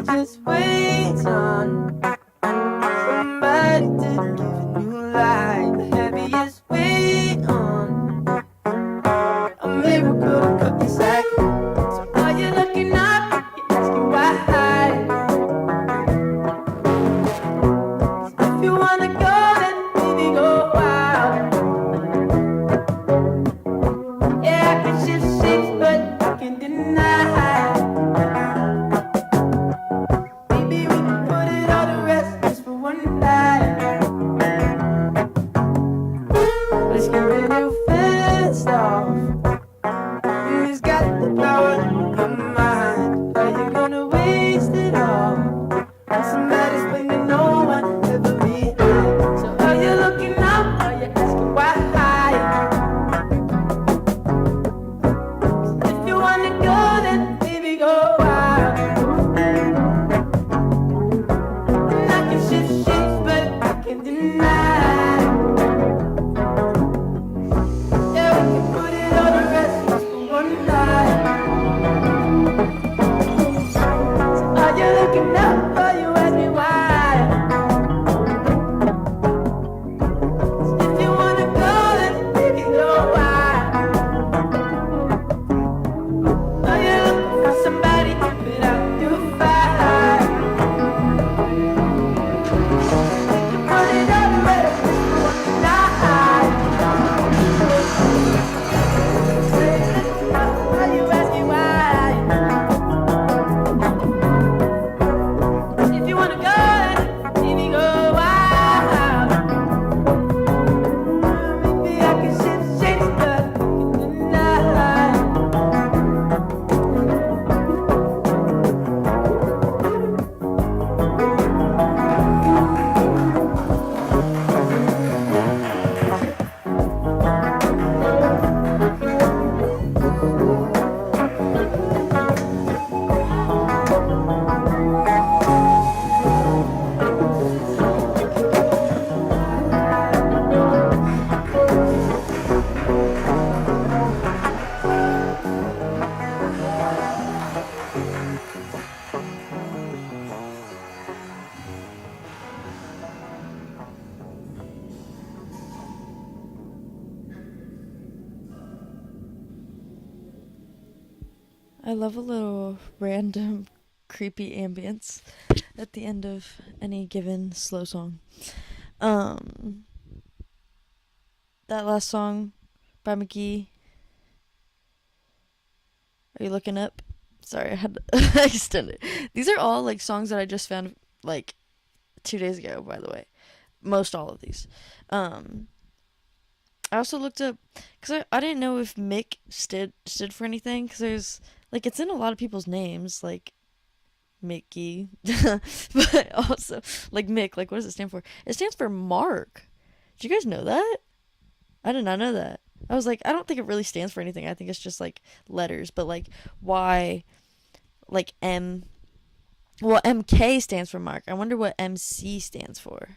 just waits on somebody to give a new light. The heaviest weight on a miracle to cut the sack. So are you looking up? You're asking why. If you wanna go, then baby go wild. Yeah, I can shift shapes, but I can't deny. Maybe we can put it all to rest just for one night. Let's get real fast off. Who's got the power of your mind? Are you gonna waste it all on somebody's playing no one ever behind? So are you looking up? Are you asking why? If you wanna go, then baby go wild. And I can shift shapes, but I can't deny. Yeah, we can put it all to rest just for one night. So are you looking up? Are you asking why? If you wanna go, then baby go wild. Are you looking for somebody to put out your fire? Put it all to rest just for one night. Are you asking why? If you wanna go, then baby go wild. Maybe I can shift shapes, but tonight. I love a little random creepy ambience at the end of any given slow song. That last song by McGee. Are you looking up? Sorry, I had to extend it. These are all like songs that I just found like 2 days ago, by the way. Most all of these. I also looked up because I didn't know if Mick stood for anything, because there's like it's in a lot of people's names, like Mickey, but also like Mick. Like, what does it stand for? It stands for Mark. Did you guys know that? I did not know that. I was like, I don't think it really stands for anything. I think it's just like letters, but like why, like M. Well, MK stands for Mark. I wonder what MC stands for.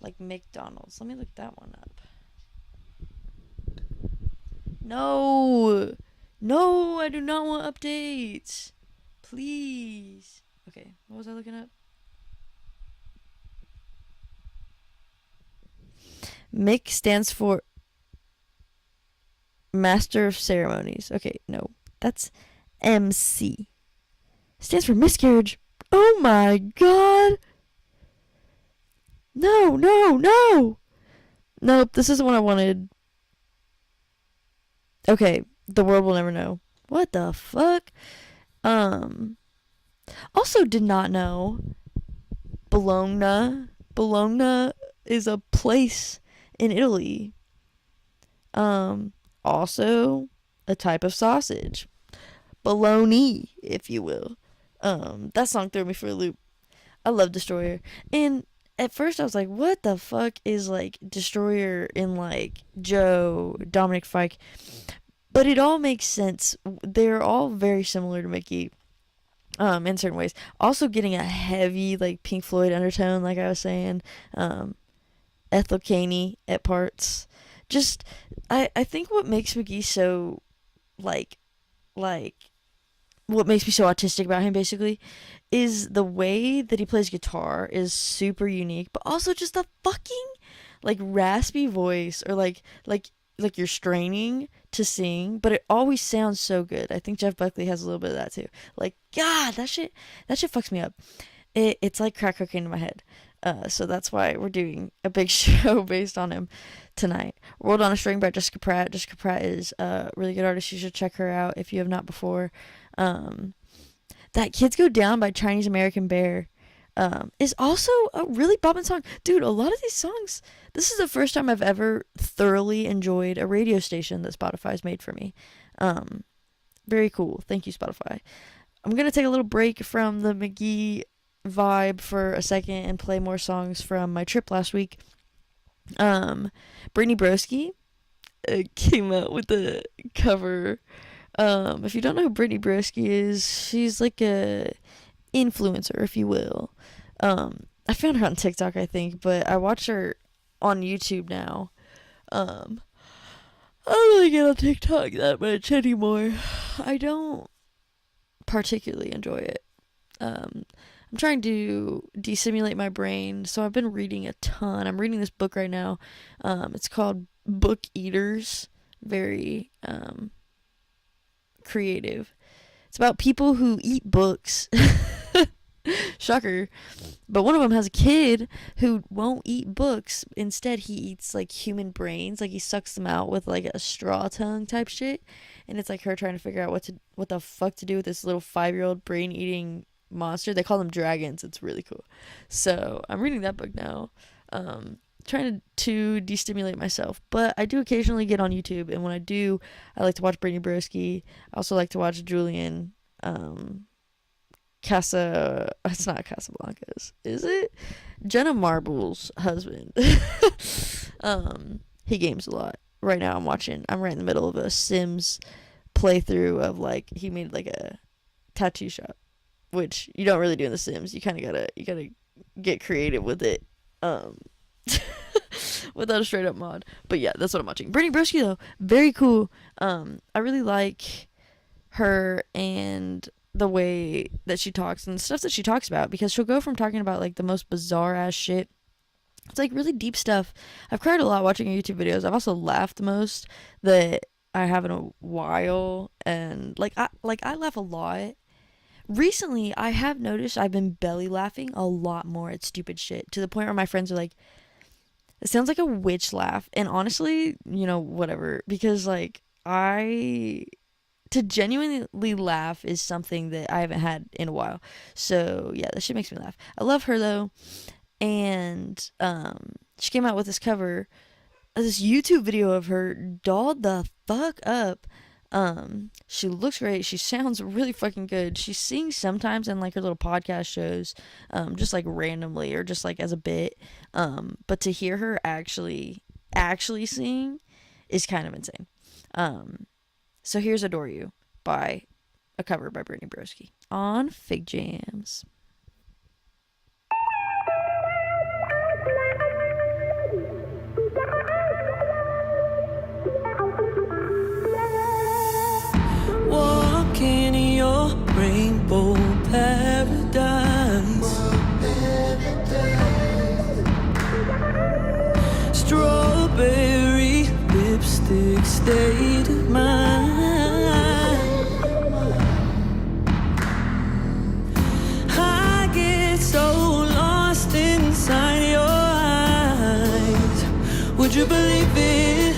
Like McDonald's. Let me look that one up. No, I do not want updates. Please. Okay, what was I looking up? Mick stands for Master of Ceremonies. Okay, no, that's MC. Stands for miscarriage. Oh my god. No. Nope, this isn't what I wanted. Okay, the world will never know. What the fuck? Also did not know Bologna is a place in Italy. Also a type of sausage. Bologna, if you will. That song threw me for a loop. I love Destroyer. And at first I was like, what the fuck is like Destroyer in like Joe, Dominic Fike? But it all makes sense. They're all very similar to Mickey, in certain ways. Also getting a heavy like Pink Floyd undertone, like I was saying. Ethel Caney at parts. Just I think what makes McGee so like what makes me so autistic about him basically is the way that he plays guitar is super unique, but also just the fucking like raspy voice, or like you're straining to sing, but it always sounds so good. I think Jeff Buckley has a little bit of that too. Like, God, that shit fucks me up. It's like crack cocaine in my head. So that's why we're doing a big show based on him tonight. World on a String by Jessica Pratt. Jessica Pratt is a really good artist. You should check her out if you have not before. That Kids Go Down by Chinese American Bear is also a really bopping song. Dude, a lot of these songs, this is the first time I've ever thoroughly enjoyed a radio station that Spotify's made for me. Very cool. Thank you, Spotify. I'm going to take a little break from the McGee vibe for a second and play more songs from my trip last week. Brittany Broski came out with a cover. If you don't know who Brittany Broski is, she's like a influencer, if you will. I found her on TikTok, I think, but I watch her on YouTube now. I don't really get on TikTok that much anymore. I don't particularly enjoy it. I'm trying to destimulate my brain, so I've been reading a ton. I'm reading this book right now. It's called Book Eaters. Very creative. It's about people who eat books. Shocker. But one of them has a kid who won't eat books. Instead, he eats like human brains. Like he sucks them out with like a straw tongue type shit. And it's like her trying to figure out what the fuck to do with this little 5-year-old brain eating monster. They call them dragons. It's really cool. So I'm reading that book now. Trying to destimulate myself, but I do occasionally get on YouTube, and when I do, I like to watch Brittany Broski. I also like to watch Julian it's not Casablancas, is it? Jenna Marble's husband. He games a lot. Right now I'm right in the middle of a Sims playthrough of like, he made like a tattoo shop, which you don't really do in the Sims. You gotta get creative with it. Without a straight up mod. But yeah, that's what I'm watching. Brittany Broski though, very cool. I really like her and the way that she talks and the stuff that she talks about, because she'll go from talking about like the most bizarre ass shit. It's like really deep stuff. I've cried a lot watching her YouTube videos. I've also laughed the most that I have in a while, and I laugh a lot. Recently, I have noticed I've been belly laughing a lot more at stupid shit, to the point where my friends are like, it sounds like a witch laugh. And honestly, whatever. Because, to genuinely laugh is something that I haven't had in a while. So, yeah, that shit makes me laugh. I love her, though. And she came out with this cover, this YouTube video of her dolled the fuck up. She looks great. She sounds really fucking good. She sings sometimes in her little podcast shows, just randomly or just as a bit. But to hear her actually sing is kind of insane. So here's Adore You by a cover by Brittany Broski on Figjams. Walking in your rainbow paradise. Strawberry lipstick state of mind. I get so lost inside your eyes. Would you believe it?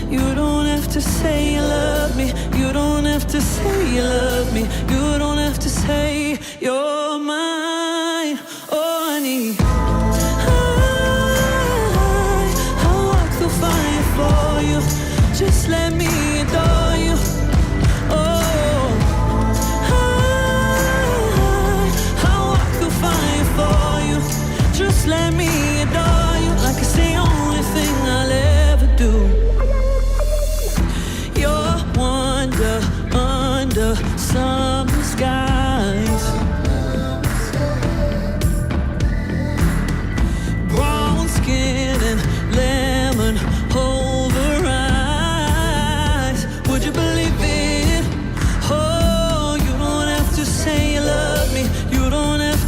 You don't have to say you love me. You don't have to say you love me. You don't have to say you're mine. Oh, honey, I'll walk through fire for you. Just let me adore you. Oh, I'll walk through fire for you. Just let me adore you. Like it's the only thing I'll ever do. Under summer skies.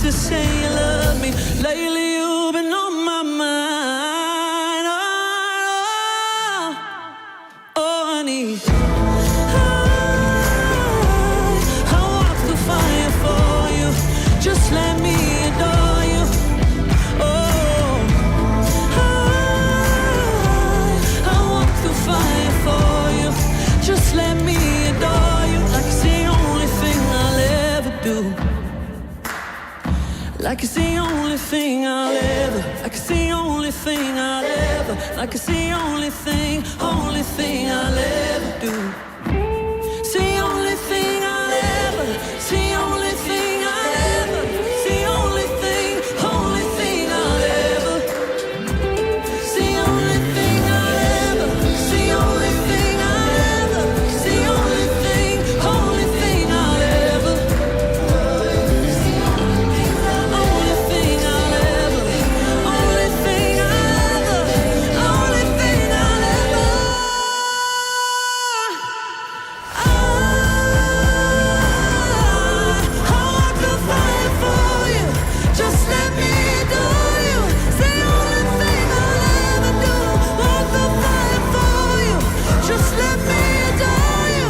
to say you love me. Lately you've been on my mind. Oh, honey. I walk the fire for you. Just let me adore you. Oh, I walk the fire for you. Just let me adore you. Like it's the only thing I'll ever do. Like it's the only thing I'll ever. Like it's the only thing I'll ever. Like it's the only thing I'll ever do. It's the only thing I'll ever. It's the only thing I'll ever. It's the only thing I'll ever. It's the only thing I'll ever. It's the only thing I'll ever. It's the only thing I'll ever. It's the only thing I'll ever. Only thing I'll ever. Only thing I'll ever. I walk the fire for you. Just let me adore you. It's the only thing I'll ever do. Walk the fire for you. Just let me adore you.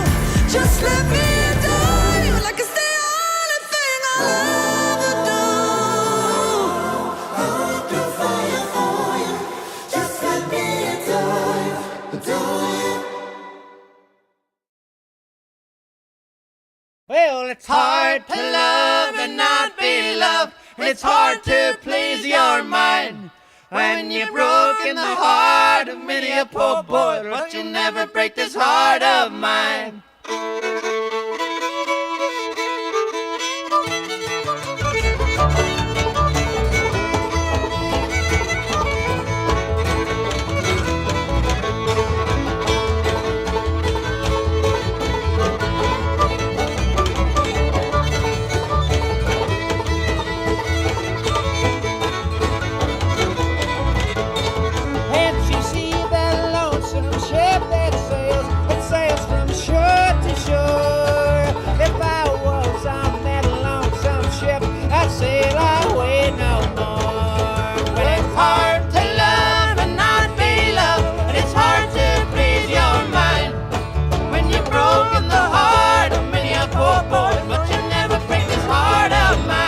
Just let me adore you. Like it's the only thing I'll ever do. I walk the fire for you. Just let me adore you. Adore you. Well, it's hard to love and not be loved, and it's hard to please your mind. When you've broken the heart of many a poor boy, but you'll never break this heart of mine. Can't you see that lonesome ship that sails? It sails from shore to shore. If I was on that lonesome ship, I'd sail away no more. Well, it's hard to love and not be loved, and it's hard to please your mind. When you've broken the heart of many a poor boy, but you never break this heart of mine.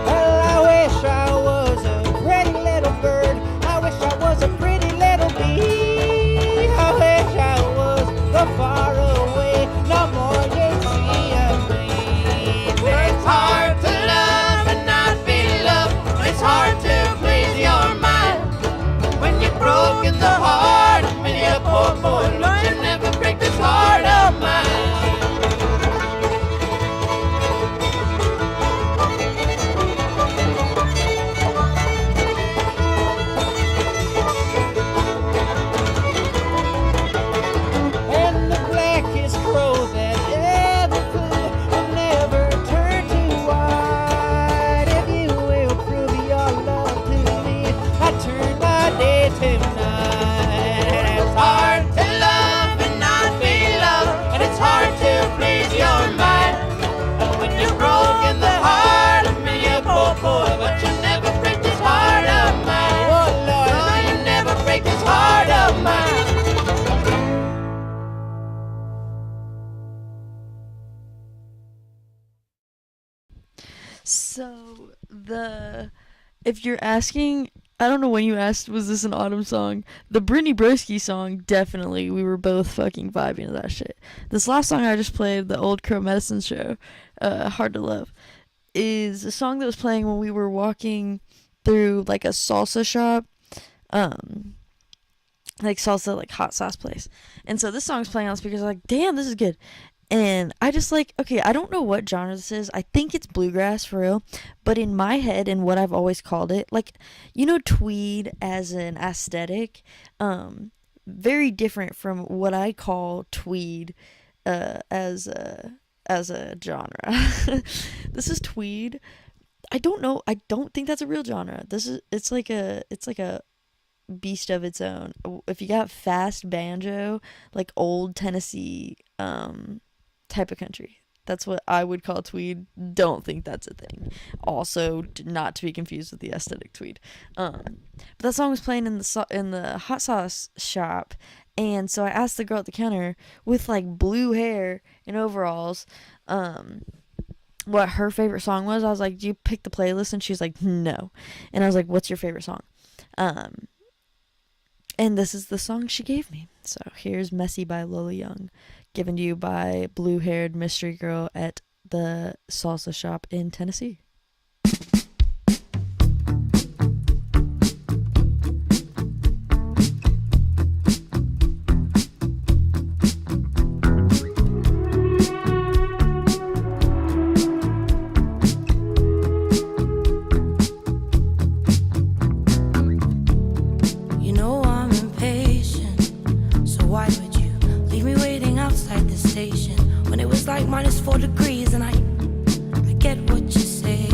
Well, I wish I was a pretty little bird. I wish I was a pretty little bee. I wish I was so far away, no more you'd see of me. It's hard to love and not be loved. It's hard to please your mind. When you've broken the heart of many a poor boy, but you never break this heart of mine. And the blackest crow that ever flew will never turn to white. If you will prove your love to me, I turn my day to night. It's hard to love and not be loved, and it's hard to please your mind. And when you've broken the heart of many a poor boy, but you never break this heart of mine. Oh Lord, no, you never break this heart of mine. So if you're asking, I don't know when you asked, was this an autumn song? The Brittany Broski song, definitely. We were both fucking vibing to that shit. This last song I just played, the Old Crow Medicine Show, Hard to Love, is a song that was playing when we were walking through like a salsa shop, like salsa, like hot sauce place. And so this song's playing on speakers. I'm like, damn, this is good. And I just like, okay, I don't know what genre this is. I think it's bluegrass for real. But in my head and what I've always called it, like, you know, tweed as an aesthetic, very different from what I call tweed as a genre. This is tweed. I don't know. I don't think that's a real genre. It's like a beast of its own. If you got fast banjo, like old Tennessee type of country, that's what I would call tweed. Don't think that's a thing. Also, not to be confused with the aesthetic tweed. But that song was playing in the hot sauce shop, and so I asked the girl at the counter with like blue hair and overalls, what her favorite song was. I was like, "Do you pick the playlist?" And she's like, "No." And I was like, "What's your favorite song?" And this is the song she gave me. So here's Messy by Lola Young, given to you by blue-haired mystery girl at the salsa shop in Tennessee. You know I'm impatient, so why would you leave me waiting outside the station when it was like -4 degrees? And I get what you say.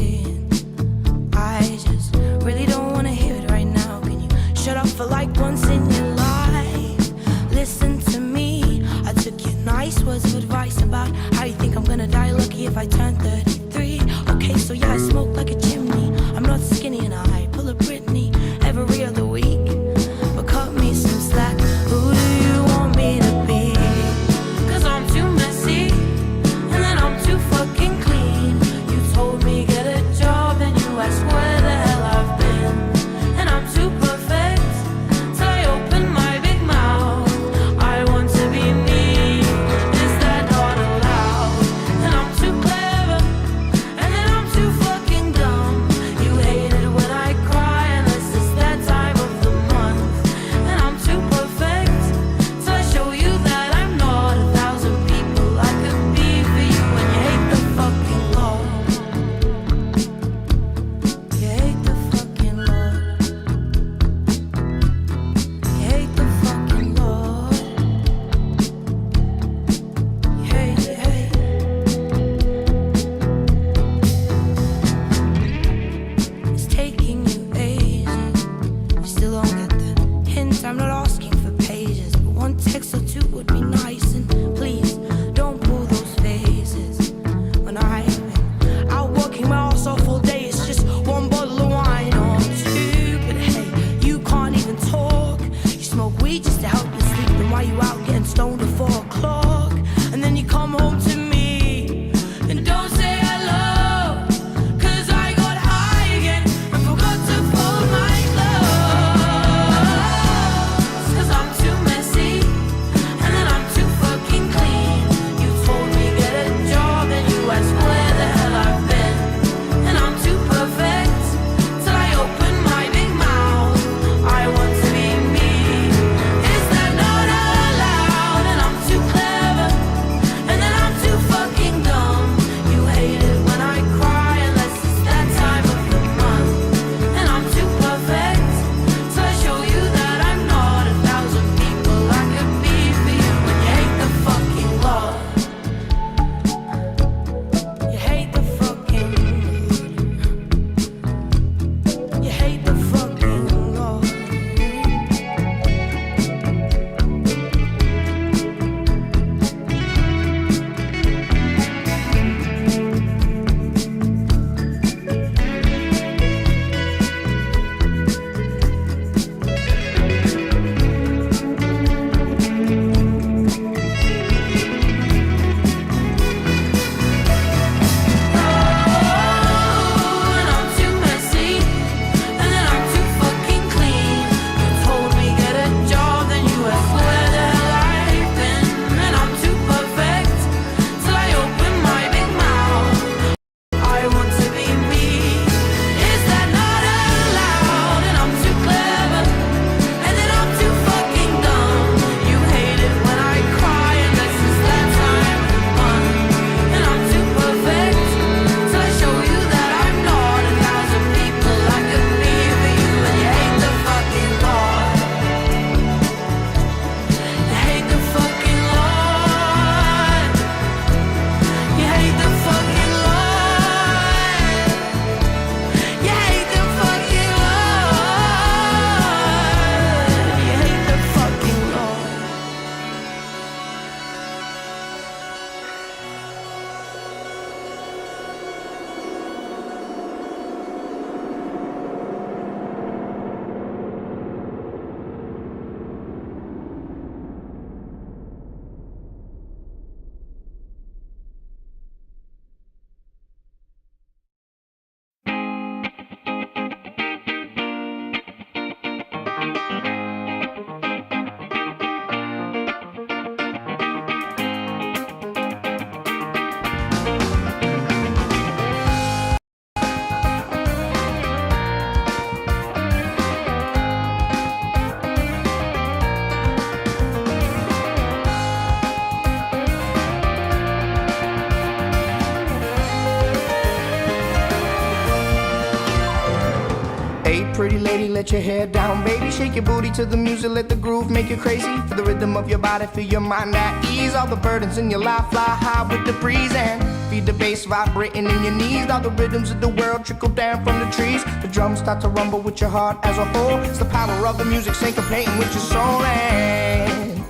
Pretty lady, let your hair down, baby. Shake your booty to the music, let the groove make you crazy. Feel the rhythm of your body, feel your mind at ease. All the burdens in your life fly high with the breeze, and feel the bass vibrating in your knees. All the rhythms of the world trickle down from the trees. The drums start to rumble with your heart as a whole. It's the power of the music syncopating with your soul. And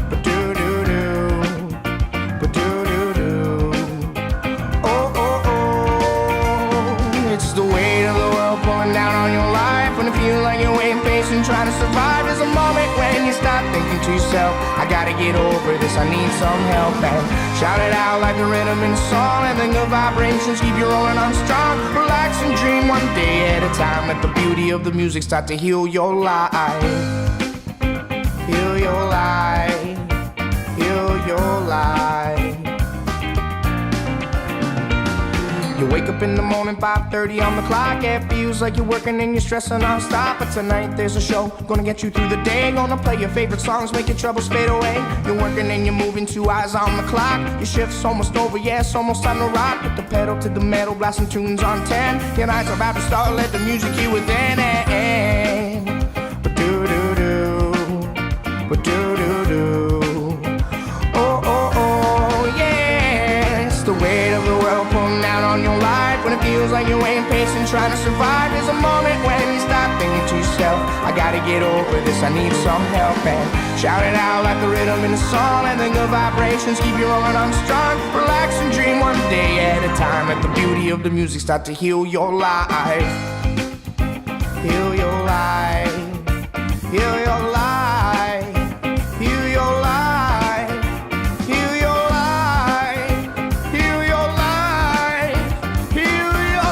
ba-do-do-do, ba-do-do-do. Oh, oh, oh. It's the weight of the world pulling down on your life. When it feels like you're waiting patient, trying to survive. There's a moment when you stop thinking to yourself, I gotta get over this, I need some help. And shout it out like the rhythm in a song. And then the vibrations keep you rolling on strong. Relax and dream one day at a time. Let the beauty of the music start to heal your life. Heal your life. Heal your life. You wake up in the morning, 5:30 on the clock. It feels like you're working and you're stressing non-stop. But tonight there's a show gonna get you through the day. Gonna play your favorite songs, make your troubles fade away. You're working and you're moving, 2 eyes on the clock. Your shift's almost over, yeah, it's almost time to rock. Put the pedal to the metal, blasting tunes on 10. Your night's about to start, let the music hear within. Ba-do-do-do, ba-do-do-do. Oh, oh, oh, yeah. It's the weight of the world pulling down on your life. When it feels like you're waiting patient, trying to survive. There's a moment when you stop thinking to yourself, I gotta get over this, I need some help. And shout it out like the rhythm in a song. And then the vibrations keep you rolling on strong. Relax and dream one day at a time. Let the beauty of the music start to heal your life. Heal your life. Heal your life. Heal your life. Heal your life. Heal your life. Heal your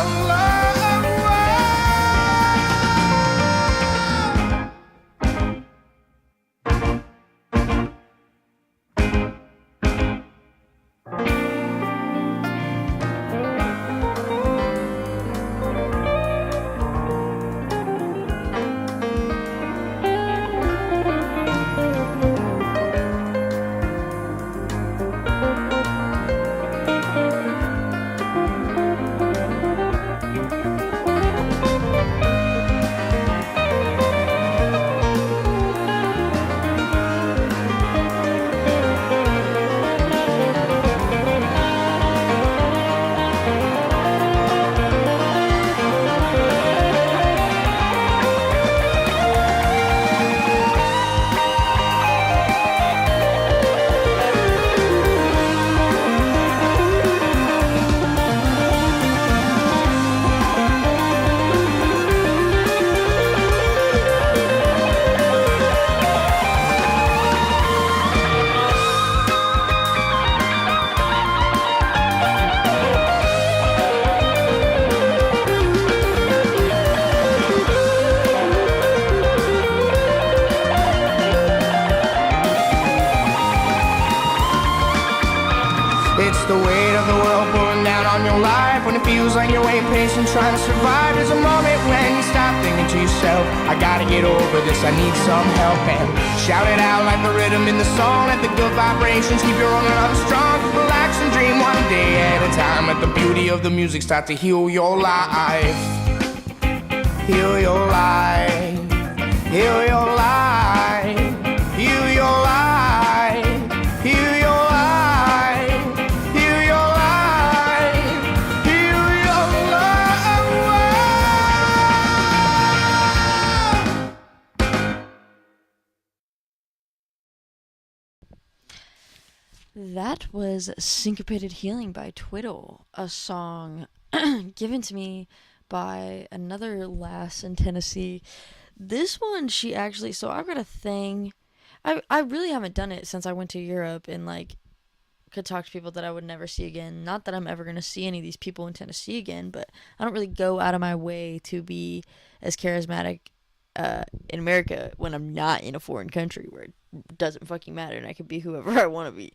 It's the weight of the world pulling down on your life. When it feels like you're waiting patient, trying to survive. There's a moment when you stop thinking to yourself, I gotta get over this, I need some help. And shout it out like the rhythm in the song. Let the good vibrations keep you rolling on strong. Relax and dream one day at a time. Let the beauty of the music start to heal your life. Heal your life. Heal your life. Heal your life. Heal your life. Heal your life. Heal your life. That was Syncopated Healing by Twiddle, a song given to me by another lass in Tennessee. This one, she actually, so I've got a thing. I really haven't done it since I went to Europe and, like, could talk to people that I would never see again. Not that I'm ever going to see any of these people in Tennessee again, but I don't really go out of my way to be as charismatic in America when I'm not in a foreign country where it doesn't fucking matter and I can be whoever I want to be.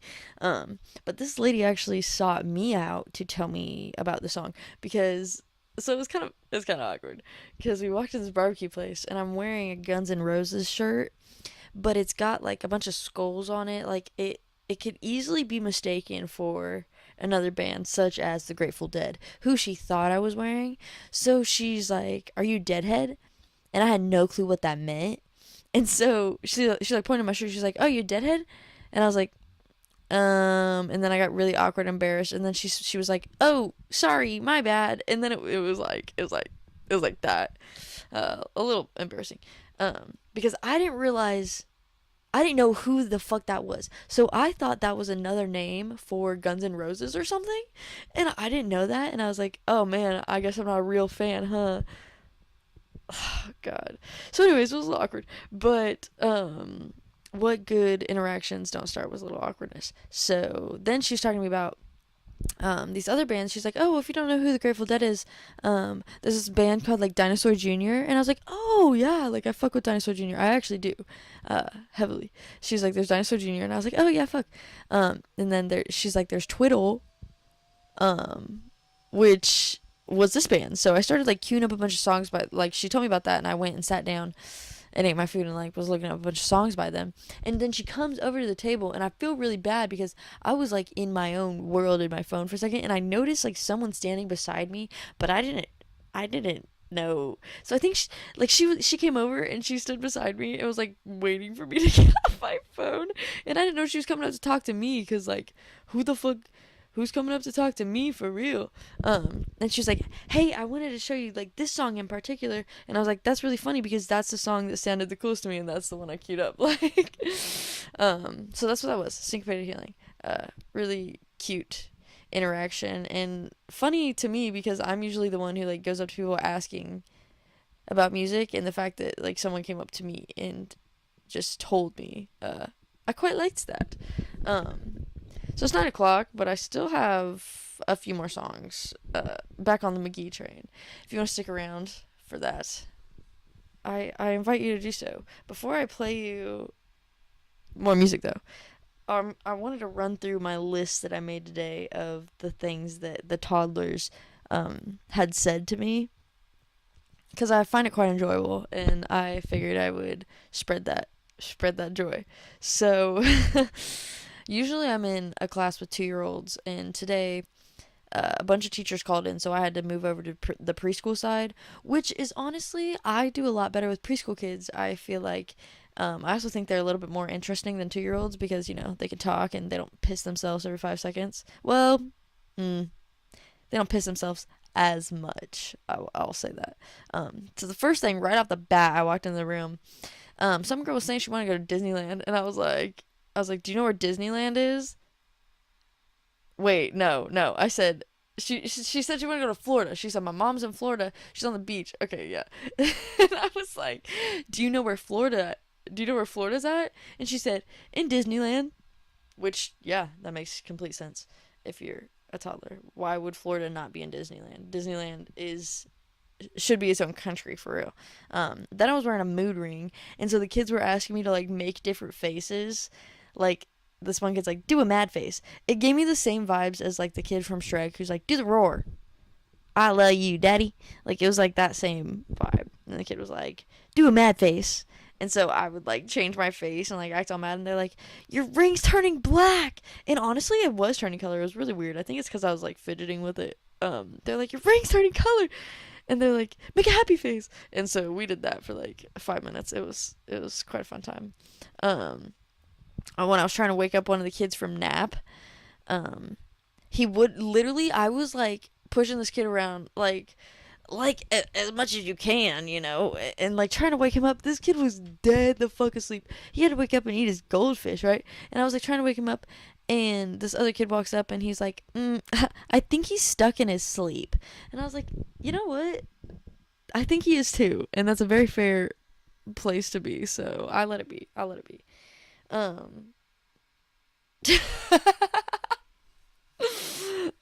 But this lady actually sought me out to tell me about the song because, so it's kind of awkward because we walked to this barbecue place and I'm wearing a Guns N' Roses shirt, but it's got like a bunch of skulls on it. Like it could easily be mistaken for another band such as the Grateful Dead, who she thought I was wearing. So she's like, "Are you Deadhead?" and I had no clue what that meant. And so she like pointed at my shirt. She's like, "Oh, you're Deadhead?" And I was like, and then I got really awkward, embarrassed, and then she was like, "Oh, sorry, my bad." And then it was like that, a little embarrassing, because I didn't realize. I didn't know who the fuck that was. So I thought that was another name for Guns N' Roses or something. And I didn't know that. And I was like, oh man, I guess I'm not a real fan, huh? Oh, God. So anyways, it was a little awkward. But what good interactions don't start with a little awkwardness? So then she's talking to me about these other bands. She's like, oh, if you don't know who the Grateful Dead is, there's this band called like Dinosaur Jr. And I was like, oh yeah, like I fuck with Dinosaur Jr. I actually do, heavily. She's like, there's Dinosaur Jr. And I was like, oh yeah, fuck. And then she's like, there's Twiddle, which was this band. So I started like queuing up a bunch of songs by, like, she told me about that, and I went and sat down and ate my food and like was looking up a bunch of songs by them. And then she comes over to the table, and I feel really bad because I was like in my own world in my phone for a second, and I noticed like someone standing beside me, but I didn't know. So I think she came over and she stood beside me and was like waiting for me to get off my phone, and I didn't know she was coming up to talk to me, because like who the fuck, who's coming up to talk to me for real? And she's like, hey, I wanted to show you like this song in particular. And I was like, that's really funny because that's the song that sounded the coolest to me, and that's the one I queued up. Like, so that's what that was. Syncopated Healing. Really cute interaction, and funny to me because I'm usually the one who like goes up to people asking about music, and the fact that like someone came up to me and just told me, I quite liked that. So it's 9 o'clock, but I still have a few more songs back on the McGee train. If you want to stick around for that, I invite you to do so. Before I play you more music, though, I wanted to run through my list that I made today of the things that the toddlers had said to me, because I find it quite enjoyable, and I figured I would spread that joy. So usually I'm in a class with 2-year-olds, and today a bunch of teachers called in, so I had to move over to the preschool side, which is honestly, I do a lot better with preschool kids. I feel like I also think they're a little bit more interesting than 2-year-olds because, you know, they can talk and they don't piss themselves every 5 seconds. Well, they don't piss themselves as much. I'll say that. So the first thing right off the bat, I walked in the room. Some girl was saying she wanted to go to Disneyland, and I was like, do you know where Disneyland is? Wait, no. I said, she said she wanted to go to Florida. She said, my mom's in Florida. She's on the beach. Okay, yeah. And I was like, do you know where Florida's at? And she said, in Disneyland. Which, yeah, that makes complete sense if you're a toddler. Why would Florida not be in Disneyland? Disneyland should be its own country, for real. Then I was wearing a mood ring, and so the kids were asking me to like make different faces. Like, this one kid's like, do a mad face. It gave me the same vibes as like the kid from Shrek who's like, do the roar. I love you, daddy. Like, it was like that same vibe. And the kid was like, do a mad face. And so I would like change my face and like act all mad, and they're like, your ring's turning black. And honestly, it was turning color. It was really weird. I think it's because I was like fidgeting with it. They're like, your ring's turning color. And they're like, make a happy face. And so we did that for like 5 minutes. It was quite a fun time. When I was trying to wake up one of the kids from nap, he would literally, I was like pushing this kid around like as much as you can, you know, and like trying to wake him up. This kid was dead the fuck asleep. He had to wake up and eat his goldfish, right? And I was like trying to wake him up, and this other kid walks up and he's like, I think he's stuck in his sleep. And I was like, you know what? I think he is too, and that's a very fair place to be. So I let it be.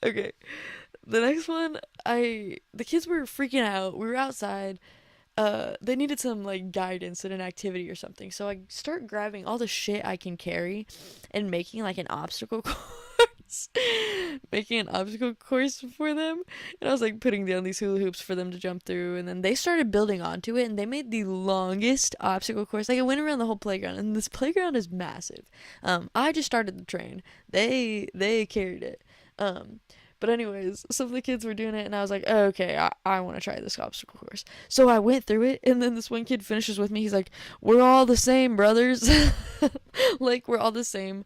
Okay. The next one, the kids were freaking out. We were outside. They needed some like guidance in an activity or something. So I start grabbing all the shit I can carry and making like an obstacle course. Making an obstacle course for them. And I was like putting down these hula hoops for them to jump through, and then they started building onto it, and they made the longest obstacle course. Like, it went around the whole playground, and this playground is massive. I just started the train. They carried it. But anyways, some of the kids were doing it, and I was like, oh, okay, I want to try this obstacle course. So I went through it, and then this one kid finishes with me. He's like, we're all the same, brothers. Like, we're all the same.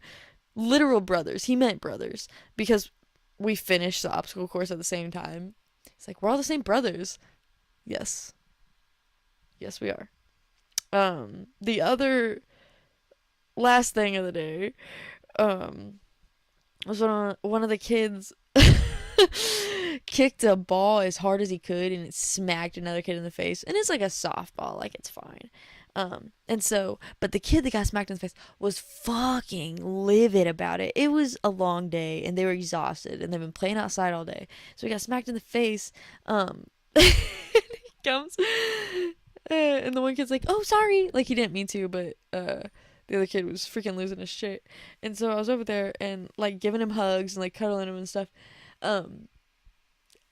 Literal brothers. He meant brothers, because we finished the obstacle course at the same time. He's like, we're all the same brothers. Yes. Yes, we are. The other last thing of the day, was one of the kids kicked a ball as hard as he could, and it smacked another kid in the face. And it's like a softball, like, it's fine. And so, but the kid that got smacked in the face was fucking livid about it. It was a long day, and they were exhausted, and they've been playing outside all day. So he got smacked in the face. He comes, and the one kid's like, oh, sorry. Like, he didn't mean to, but, the other kid was freaking losing his shit. And so I was over there and, like, giving him hugs and, like, cuddling him and stuff.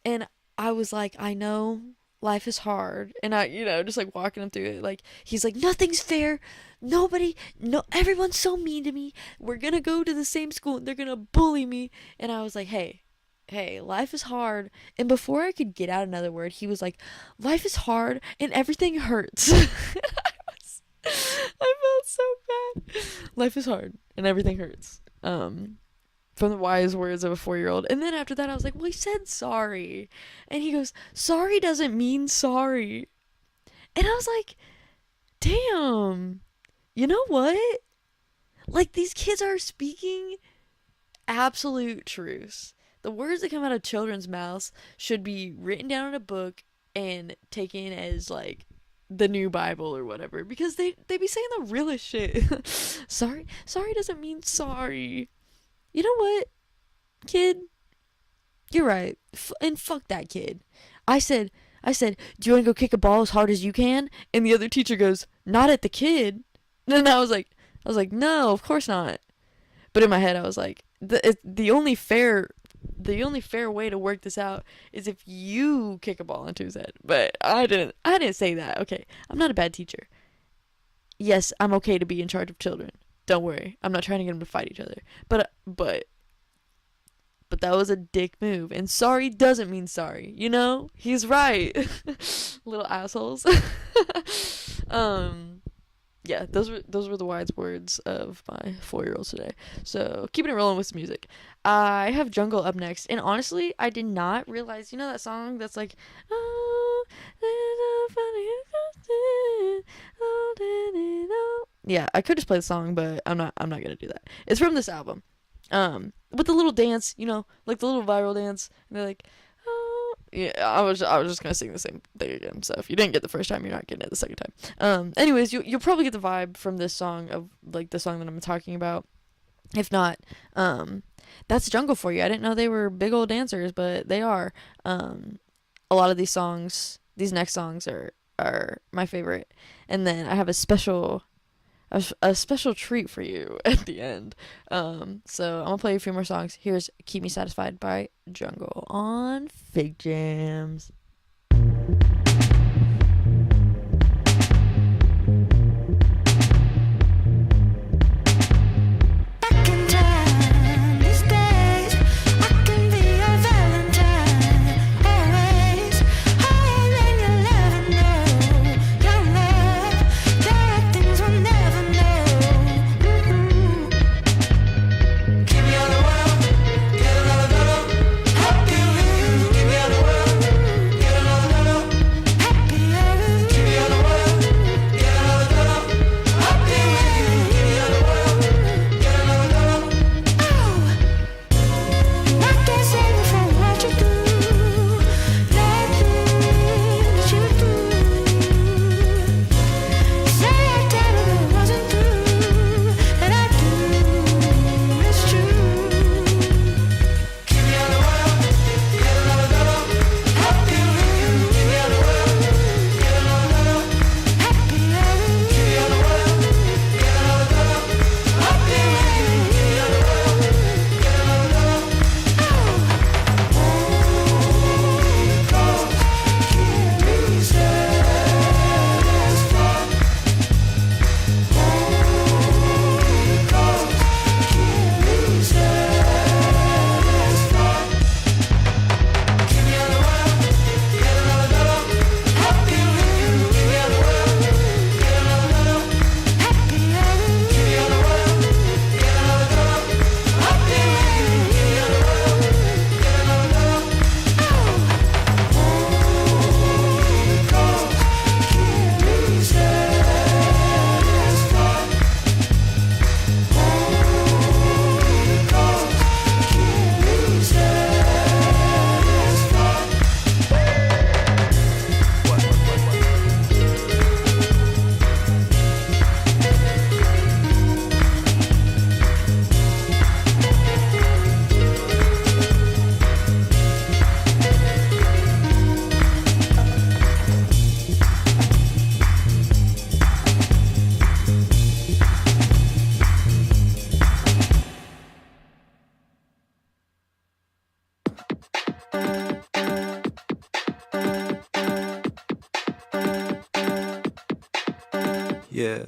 And I was like, I know life is hard. And I, just, like, walking him through it. Like, he's like, nothing's fair. Everyone's so mean to me. We're gonna go to the same school and they're gonna bully me. And I was like, hey, life is hard. And before I could get out another word, he was like, life is hard and everything hurts. I felt so bad. Life is hard and everything hurts. From the wise words of a 4-year-old. And then after that, I was like, well, he said sorry. And he goes, sorry doesn't mean sorry. And I was like, damn. You know what? Like, these kids are speaking absolute truths. The words that come out of children's mouths should be written down in a book and taken as, like, the new Bible or whatever, because they be saying the realest shit. Sorry doesn't mean sorry. You know what, kid? You're right. And fuck that kid. I said, do you want to go kick a ball as hard as you can? And the other teacher goes, not at the kid. And I was like, no, of course not. But in my head, I was like, the only fair way to work this out is if you kick a ball into his head. But I didn't say that. Okay, I'm not a bad teacher. Yes, I'm okay to be in charge of children. Don't worry, I'm not trying to get them to fight each other. But that was a dick move. And sorry doesn't mean sorry. He's right. Little assholes. Yeah, those were the wise words of my 4-year-olds today. So, keeping it rolling with some music. I have Jungle up next, and honestly, I did not realize, that song that's like, oh, yeah, I could just play the song, but I'm not gonna do that. It's from this album. With the little dance, like the little viral dance, and they're like, yeah, I was just gonna sing the same thing again. So if you didn't get the first time, you're not getting it the second time. Anyways, you'll probably get the vibe from this song of, like, the song that I'm talking about. If not, that's Jungle for you. I didn't know they were big old dancers, but they are. A lot of these next songs are my favorite. And then I have a special treat for you at the end. So I'm gonna play a few more songs. Here's Keep Me Satisfied by Jungle on Figjams. Back in time, these days, I can be your Valentine. Always higher than you'll ever know. Your love, there are things we'll never know. Give me all the world, get a lot of help you. Give me all the world, Yeah.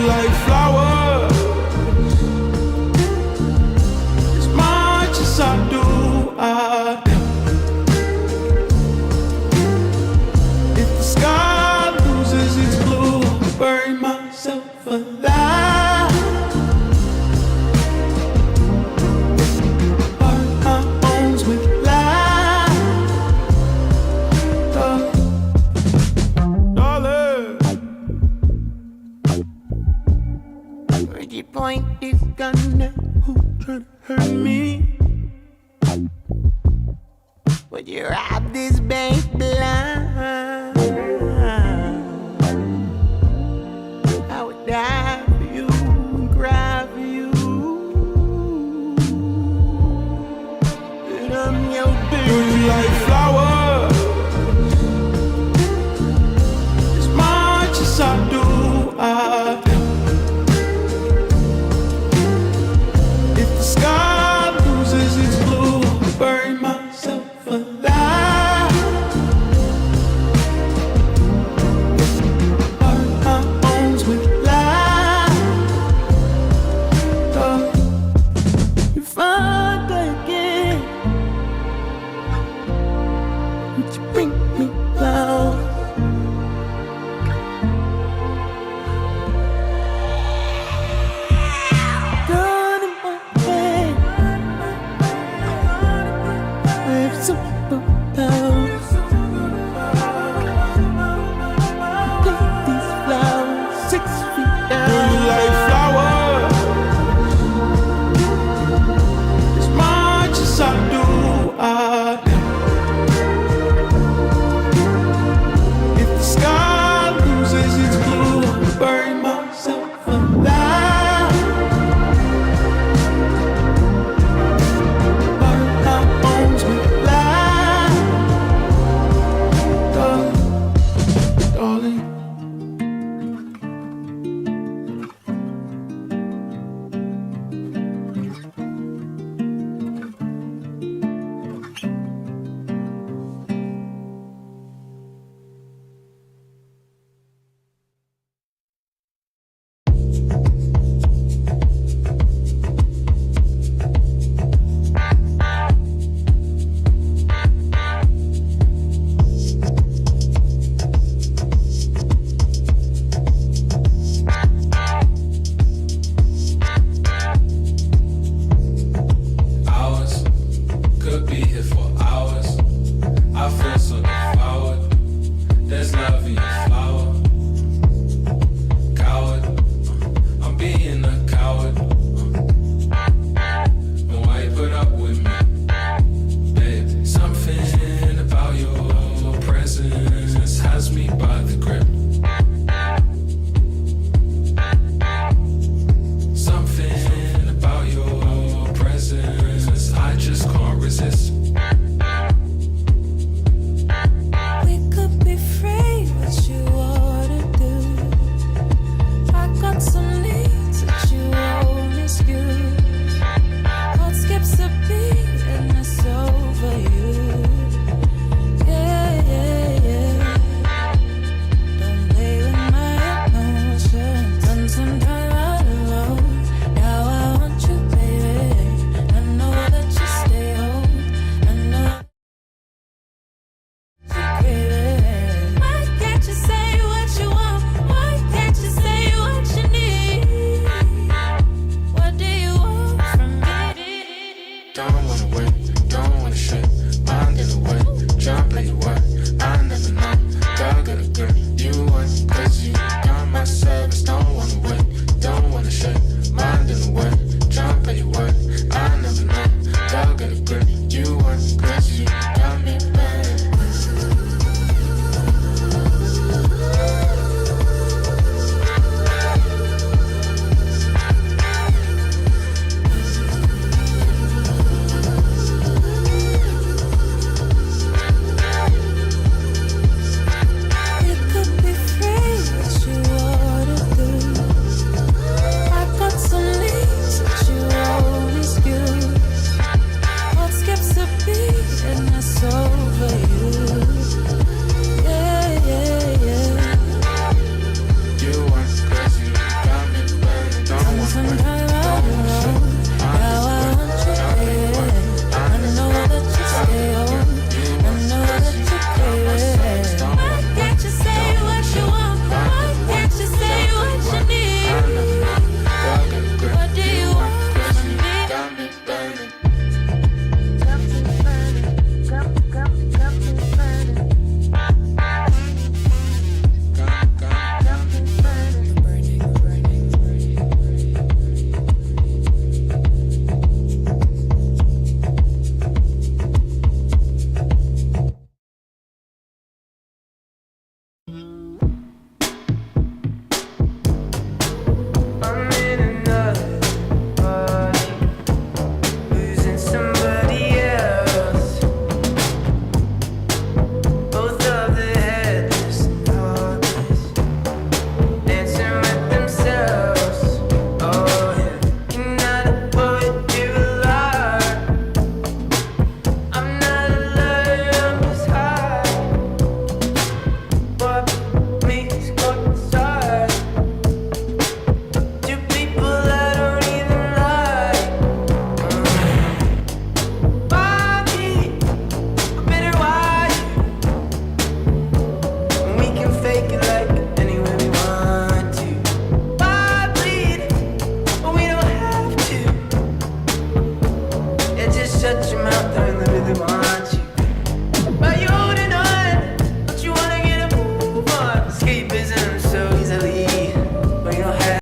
like flowers. As much as I do, I if the sky loses its blue, I'll bury myself alive. Burn my bones with light. Darling, where'd you point this gun at? Who tryna hurt me? Would you rob this bank blind? I would die.